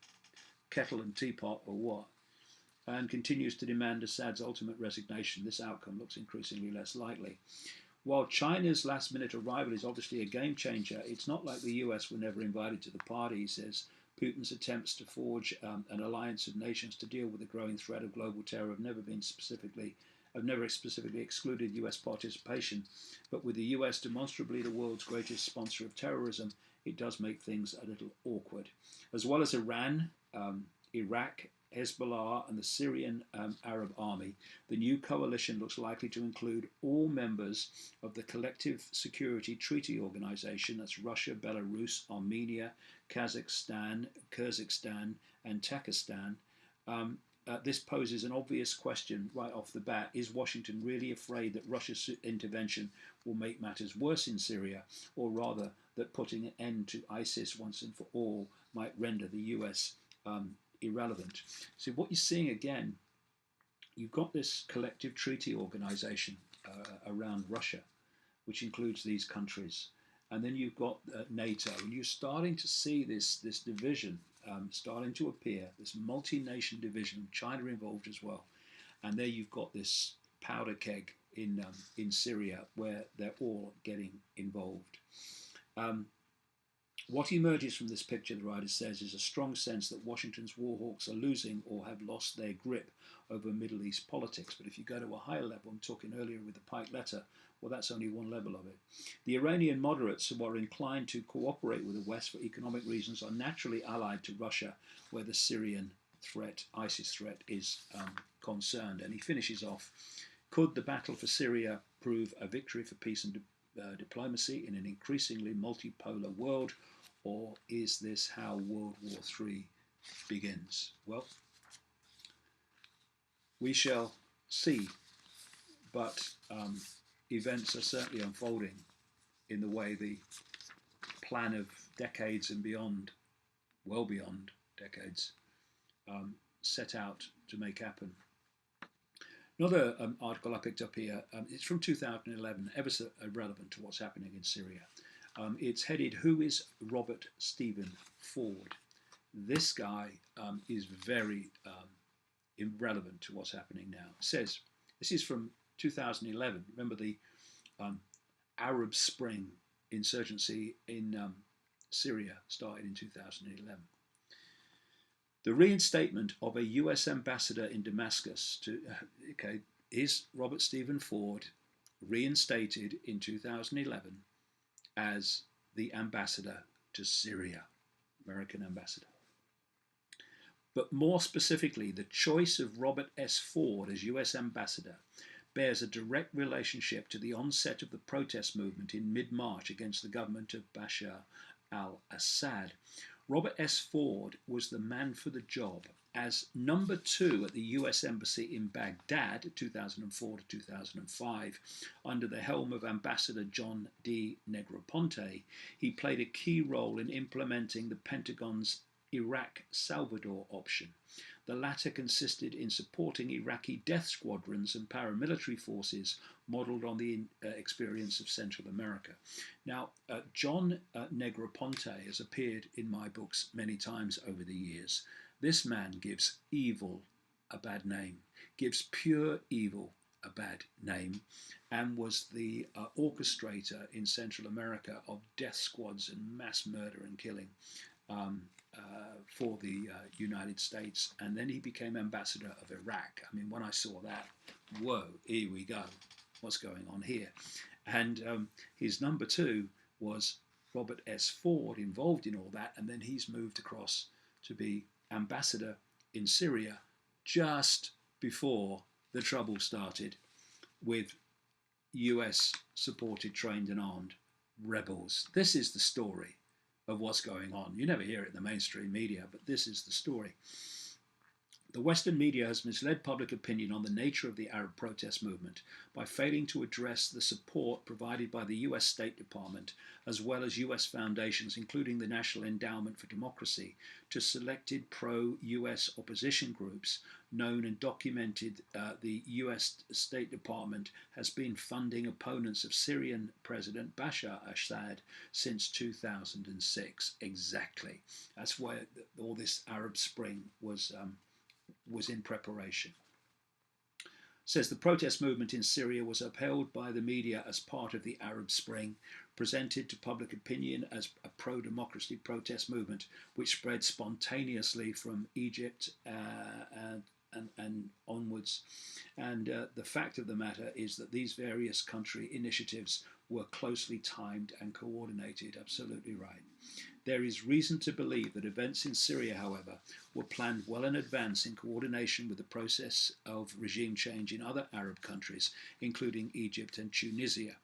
kettle and teapot or what? And continues to demand Assad's ultimate resignation. This outcome looks increasingly less likely. While China's last-minute arrival is obviously a game changer, it's not like the US were never invited to the party, he says. Putin's attempts to forge an alliance of nations to deal with the growing threat of global terror have never specifically excluded US participation. But with the US demonstrably the world's greatest sponsor of terrorism, it does make things a little awkward. As well as Iran, Iraq, Hezbollah and the Syrian Arab Army, the new coalition looks likely to include all members of the Collective Security Treaty Organization, that's Russia, Belarus, Armenia, Kazakhstan, Kyrgyzstan and Tajikistan. This poses an obvious question right off the bat. Is Washington really afraid that Russia's intervention will make matters worse in Syria, or rather that putting an end to ISIS once and for all might render the US irrelevant? So what you're seeing again, you've got this collective treaty organization around Russia, which includes these countries. And then you've got NATO, and you're starting to see this division starting to appear, this multi-nation division, China involved as well. And there you've got this powder keg in Syria where they're all getting involved. What emerges from this picture, the writer says, is a strong sense that Washington's war hawks are losing or have lost their grip over Middle East politics. But if you go to a higher level, I'm talking earlier with the Pike letter, well, that's only one level of it. The Iranian moderates who are inclined to cooperate with the West for economic reasons are naturally allied to Russia, where the Syrian threat, ISIS threat, is concerned. And he finishes off, could the battle for Syria prove a victory for peace and diplomacy in an increasingly multipolar world, or is this how World War III begins? Well, we shall see, but events are certainly unfolding in the way the plan of decades and beyond, well beyond decades, set out to make happen. Another article I picked up here, it's from 2011, ever so relevant to what's happening in Syria. It's headed, Who is Robert Stephen Ford? This guy is very irrelevant to what's happening now. It says, this is from 2011. Remember the Arab Spring insurgency in Syria started in 2011. The reinstatement of a US ambassador in Damascus is Robert Stephen Ford reinstated in 2011 as the ambassador to Syria, American ambassador. But more specifically, the choice of Robert S. Ford as US ambassador bears a direct relationship to the onset of the protest movement in mid-March against the government of Bashar al-Assad. Robert S. Ford was the man for the job. As number 2 at the US Embassy in Baghdad, 2004 to 2005, under the helm of Ambassador John D. Negroponte, he played a key role in implementing the Pentagon's Iraq-Salvador option. The latter consisted in supporting Iraqi death squadrons and paramilitary forces modelled on the experience of Central America. Now, John Negroponte has appeared in my books many times over the years. This man gives evil a bad name, gives pure evil a bad name, and was the orchestrator in Central America of death squads and mass murder and killing. For the United States, and then he became ambassador of Iraq. I mean, when I saw that, whoa, here we go, what's going on here? And his number 2 was Robert S. Ford, involved in all that, and then he's moved across to be ambassador in Syria just before the trouble started with US supported, trained and armed rebels. This is the story of what's going on. You never hear it in the mainstream media, but this is the story. The Western media has misled public opinion on the nature of the Arab protest movement by failing to address the support provided by the US State Department, as well as US foundations, including the National Endowment for Democracy, to selected pro-US opposition groups. Known and documented, the US State Department has been funding opponents of Syrian President Bashar al-Assad since 2006. Exactly. That's why all this Arab Spring was in preparation. Says the protest movement in Syria was upheld by the media as part of the Arab Spring, presented to public opinion as a pro-democracy protest movement, which spread spontaneously from Egypt and onwards. And the fact of the matter is that these various country initiatives were closely timed and coordinated. Absolutely right. There is reason to believe that events in Syria, however, were planned well in advance in coordination with the process of regime change in other Arab countries, including Egypt and Tunisia.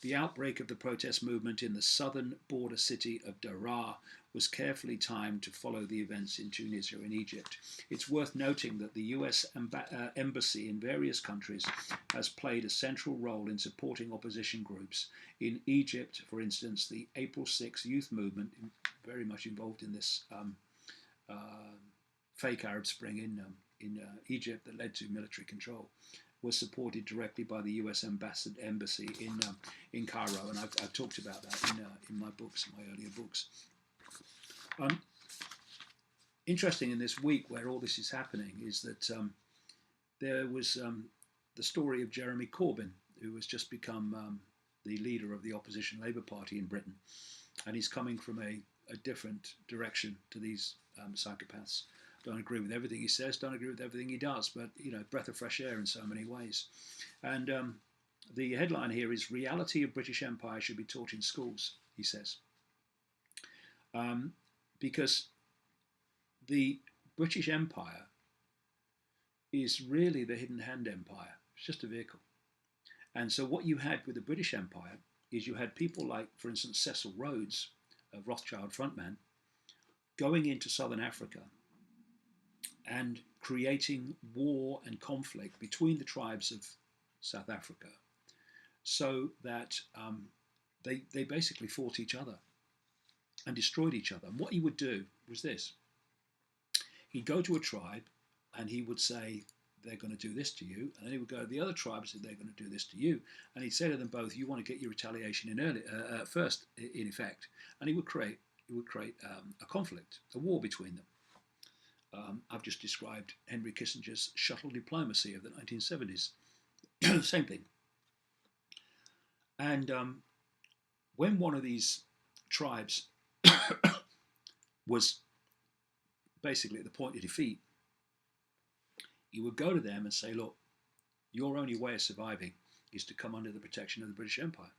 The outbreak of the protest movement in the southern border city of Daraa was carefully timed to follow the events in Tunisia and Egypt. It's worth noting that the US embassy in various countries has played a central role in supporting opposition groups. In Egypt, for instance, the April 6 youth movement, very much involved in this fake Arab Spring in Egypt that led to military control, was supported directly by the US embassy in Cairo, and I've talked about that in my books, my earlier books. Interesting in this week where all this is happening is that there was the story of Jeremy Corbyn, who has just become the leader of the opposition Labour Party in Britain, and he's coming from a different direction to these psychopaths. Don't agree with everything he says, don't agree with everything he does, but, you know, breath of fresh air in so many ways. And the headline here is "Reality of British Empire should be taught in schools," he says. Because the British Empire is really the hidden hand empire. It's just a vehicle. And so what you had with the British Empire is you had people like, for instance, Cecil Rhodes, a Rothschild frontman, going into southern Africa and creating war and conflict between the tribes of South Africa, so that they basically fought each other and destroyed each other. And what he would do was this. He'd go to a tribe and he would say, they're going to do this to you. And then he would go to the other tribe and say, they're going to do this to you. And he'd say to them both, you want to get your retaliation in first, in effect. And he would create a conflict, a war between them. I've just described Henry Kissinger's shuttle diplomacy of the 1970s. Same thing. And when one of these tribes was basically at the point of defeat, he would go to them and say, look, your only way of surviving is to come under the protection of the British Empire.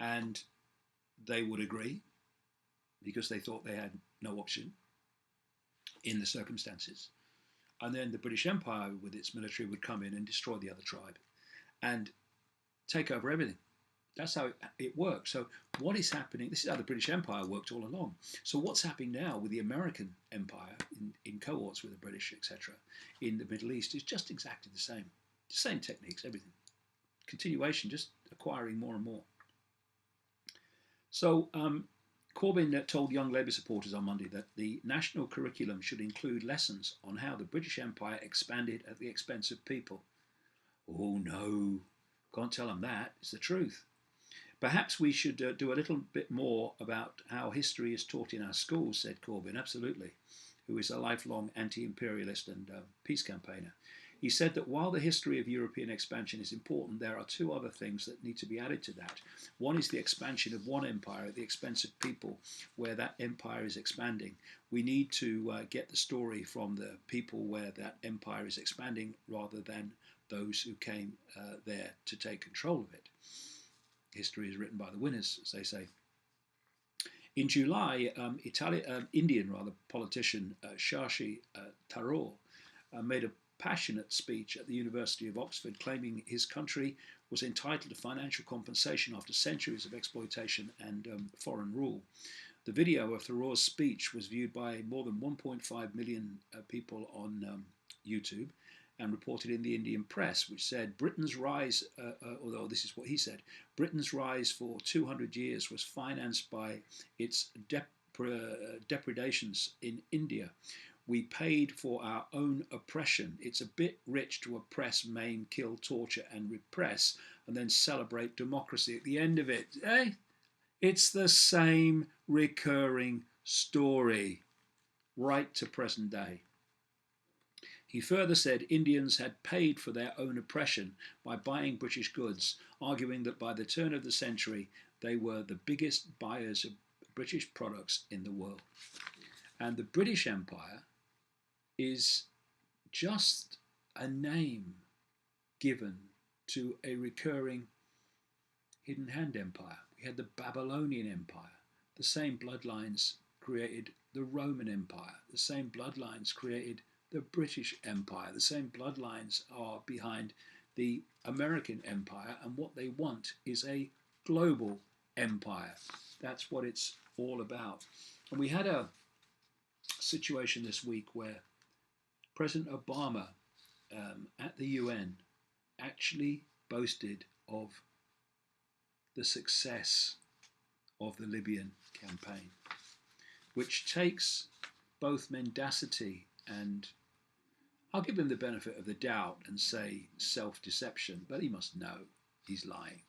And they would agree, because they thought they had no option in the circumstances. And then the British Empire with its military would come in and destroy the other tribe and take over everything. That's how it works. So what is happening? This is how the British Empire worked all along. So what's happening now with the American Empire in cohorts with the British, etc., in the Middle East is just exactly the same techniques, everything. Continuation, just acquiring more and more. So Corbyn told young Labour supporters on Monday that the national curriculum should include lessons on how the British Empire expanded at the expense of people. Oh no, can't tell them that. It's the truth. Perhaps we should do a little bit more about how history is taught in our schools, said Corbyn, absolutely, who is a lifelong anti-imperialist and peace campaigner. He said that while the history of European expansion is important, there are two other things that need to be added to that. One is the expansion of one empire at the expense of people, where that empire is expanding. We need to get the story from the people where that empire is expanding rather than those who came there to take control of it. History is written by the winners, as they say. In July, Indian politician Shashi Tharoor made a passionate speech at the University of Oxford claiming his country was entitled to financial compensation after centuries of exploitation and foreign rule. The video of Tharoor's speech was viewed by more than 1.5 million people on YouTube and reported in the Indian press, which said Britain's rise, although this is what he said, Britain's rise for 200 years was financed by its depredations in India. We paid for our own oppression. It's a bit rich to oppress, maim, kill, torture, and repress, and then celebrate democracy at the end of it. Eh? It's the same recurring story, right to present day. He further said Indians had paid for their own oppression by buying British goods, arguing that by the turn of the century they were the biggest buyers of British products in the world. And the British Empire is just a name given to a recurring hidden hand empire. We had the Babylonian Empire. The same bloodlines created the Roman Empire. The same bloodlines created the British Empire. The same bloodlines are behind the American Empire, and what they want is a global empire. That's what it's all about. And we had a situation this week where President Obama at the UN actually boasted of the success of the Libyan campaign, which takes both mendacity and, I'll give him the benefit of the doubt and say self-deception, but he must know he's lying,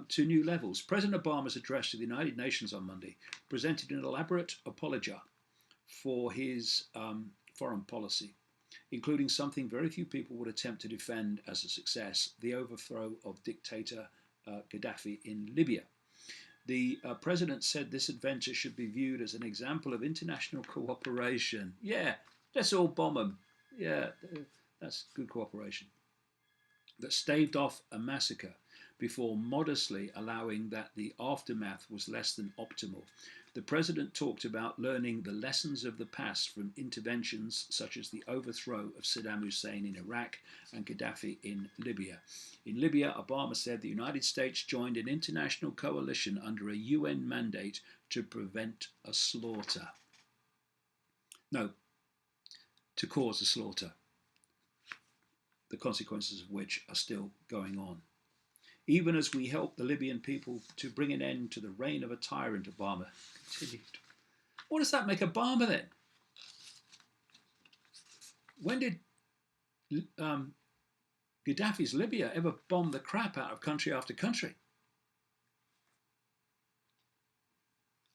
to new levels. President Obama's address to the United Nations on Monday presented an elaborate apology for his foreign policy, including something very few people would attempt to defend as a success, the overthrow of dictator Gaddafi in Libya. The president said this adventure should be viewed as an example of international cooperation. Yeah, let's all bomb them. Yeah, that's good cooperation. That staved off a massacre before modestly allowing that the aftermath was less than optimal. The president talked about learning the lessons of the past from interventions such as the overthrow of Saddam Hussein in Iraq and Gaddafi in Libya. In Libya, Obama said the United States joined an international coalition under a UN mandate to prevent a slaughter. No, to cause a slaughter, the consequences of which are still going on. Even as we help the Libyan people to bring an end to the reign of a tyrant, Obama continued. What does that make Obama then? When did Gaddafi's Libya ever bomb the crap out of country after country?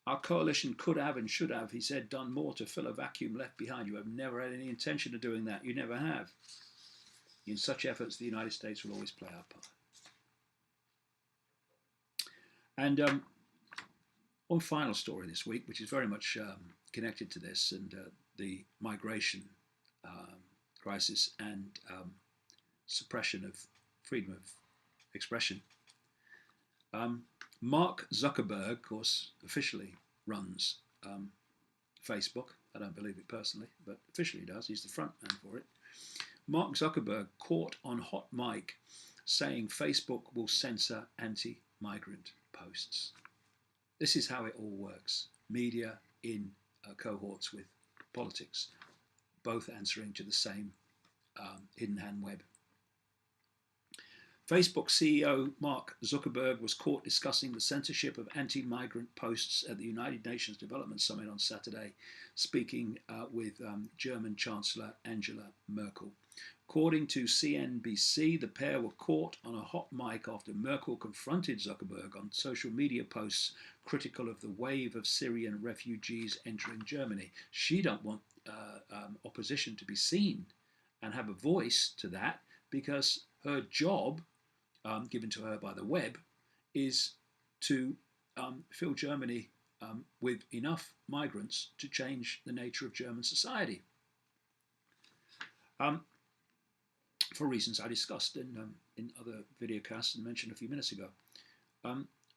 Our coalition could have and should have, he said, done more to fill a vacuum left behind. You have never had any intention of doing that. You never have. In such efforts, the United States will always play our part. And one final story this week, which is very much connected to this and the migration crisis and suppression of freedom of expression. Mark Zuckerberg, of course, officially runs Facebook. I don't believe it personally, but officially he does. He's the front man for it. Mark Zuckerberg caught on hot mic saying Facebook will censor anti-migrant posts. This is how it all works. Media in cohorts with politics, both answering to the same hidden hand web. Facebook CEO Mark Zuckerberg was caught discussing the censorship of anti-migrant posts at the United Nations Development Summit on Saturday, speaking with German Chancellor Angela Merkel. According to CNBC, the pair were caught on a hot mic after Merkel confronted Zuckerberg on social media posts critical of the wave of Syrian refugees entering Germany. She don't want opposition to be seen and have a voice to that, because her job, given to her by the web, is to fill Germany with enough migrants to change the nature of German society. For reasons I discussed in other videocasts and mentioned a few minutes ago.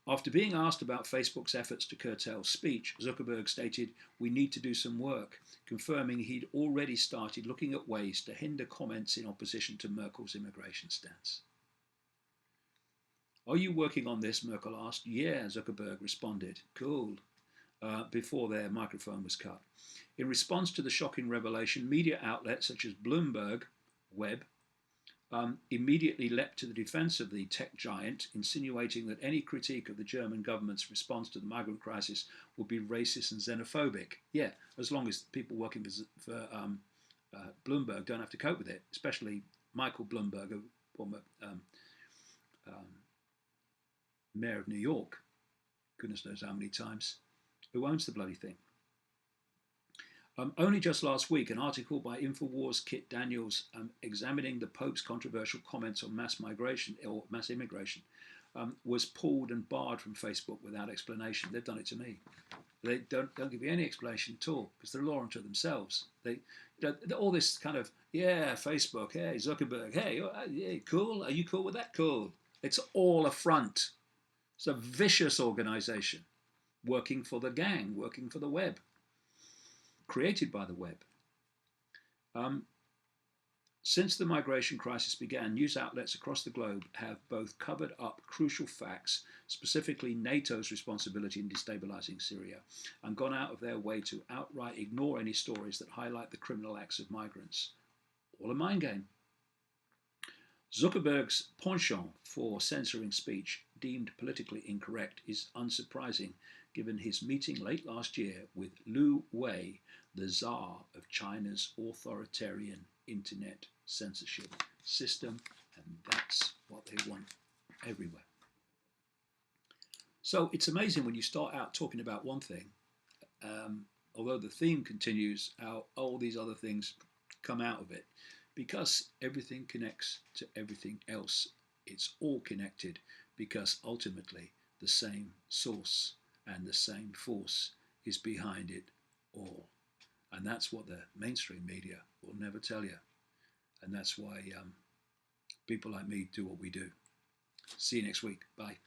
After being asked about Facebook's efforts to curtail speech, Zuckerberg stated, "We need to do some work," confirming he'd already started looking at ways to hinder comments in opposition to Merkel's immigration stance. "Are you working on this?" Merkel asked. "Yeah," Zuckerberg responded. "Cool," before their microphone was cut. In response to the shocking revelation, media outlets such as Bloomberg Web immediately leapt to the defense of the tech giant, insinuating that any critique of the German government's response to the migrant crisis would be racist and xenophobic. Yeah, as long as people working for Bloomberg don't have to cope with it, especially Michael Bloomberg, a former mayor of New York, goodness knows how many times, who owns the bloody thing. Only just last week, an article by InfoWars' Kit Daniels examining the Pope's controversial comments on mass migration or mass immigration was pulled and barred from Facebook without explanation. They've done it to me. They don't give you any explanation at all, because they're a law unto themselves. All this kind of, yeah, Facebook, hey, Zuckerberg, hey, yeah, cool, are you cool with that? Cool. It's all a front. It's a vicious organization working for the gang, working for the web, created by the web. Since the migration crisis began, news outlets across the globe have both covered up crucial facts, specifically NATO's responsibility in destabilizing Syria, and gone out of their way to outright ignore any stories that highlight the criminal acts of migrants. All a mind game. Zuckerberg's penchant for censoring speech deemed politically incorrect is unsurprising, given his meeting late last year with Liu Wei, the Tsar of China's authoritarian internet censorship system, and that's what they want everywhere. So it's amazing when you start out talking about one thing, although the theme continues, how all these other things come out of it, because everything connects to everything else. It's all connected because ultimately the same source and the same force is behind it all. And that's what the mainstream media will never tell you. And that's why people like me do what we do. See you next week. Bye.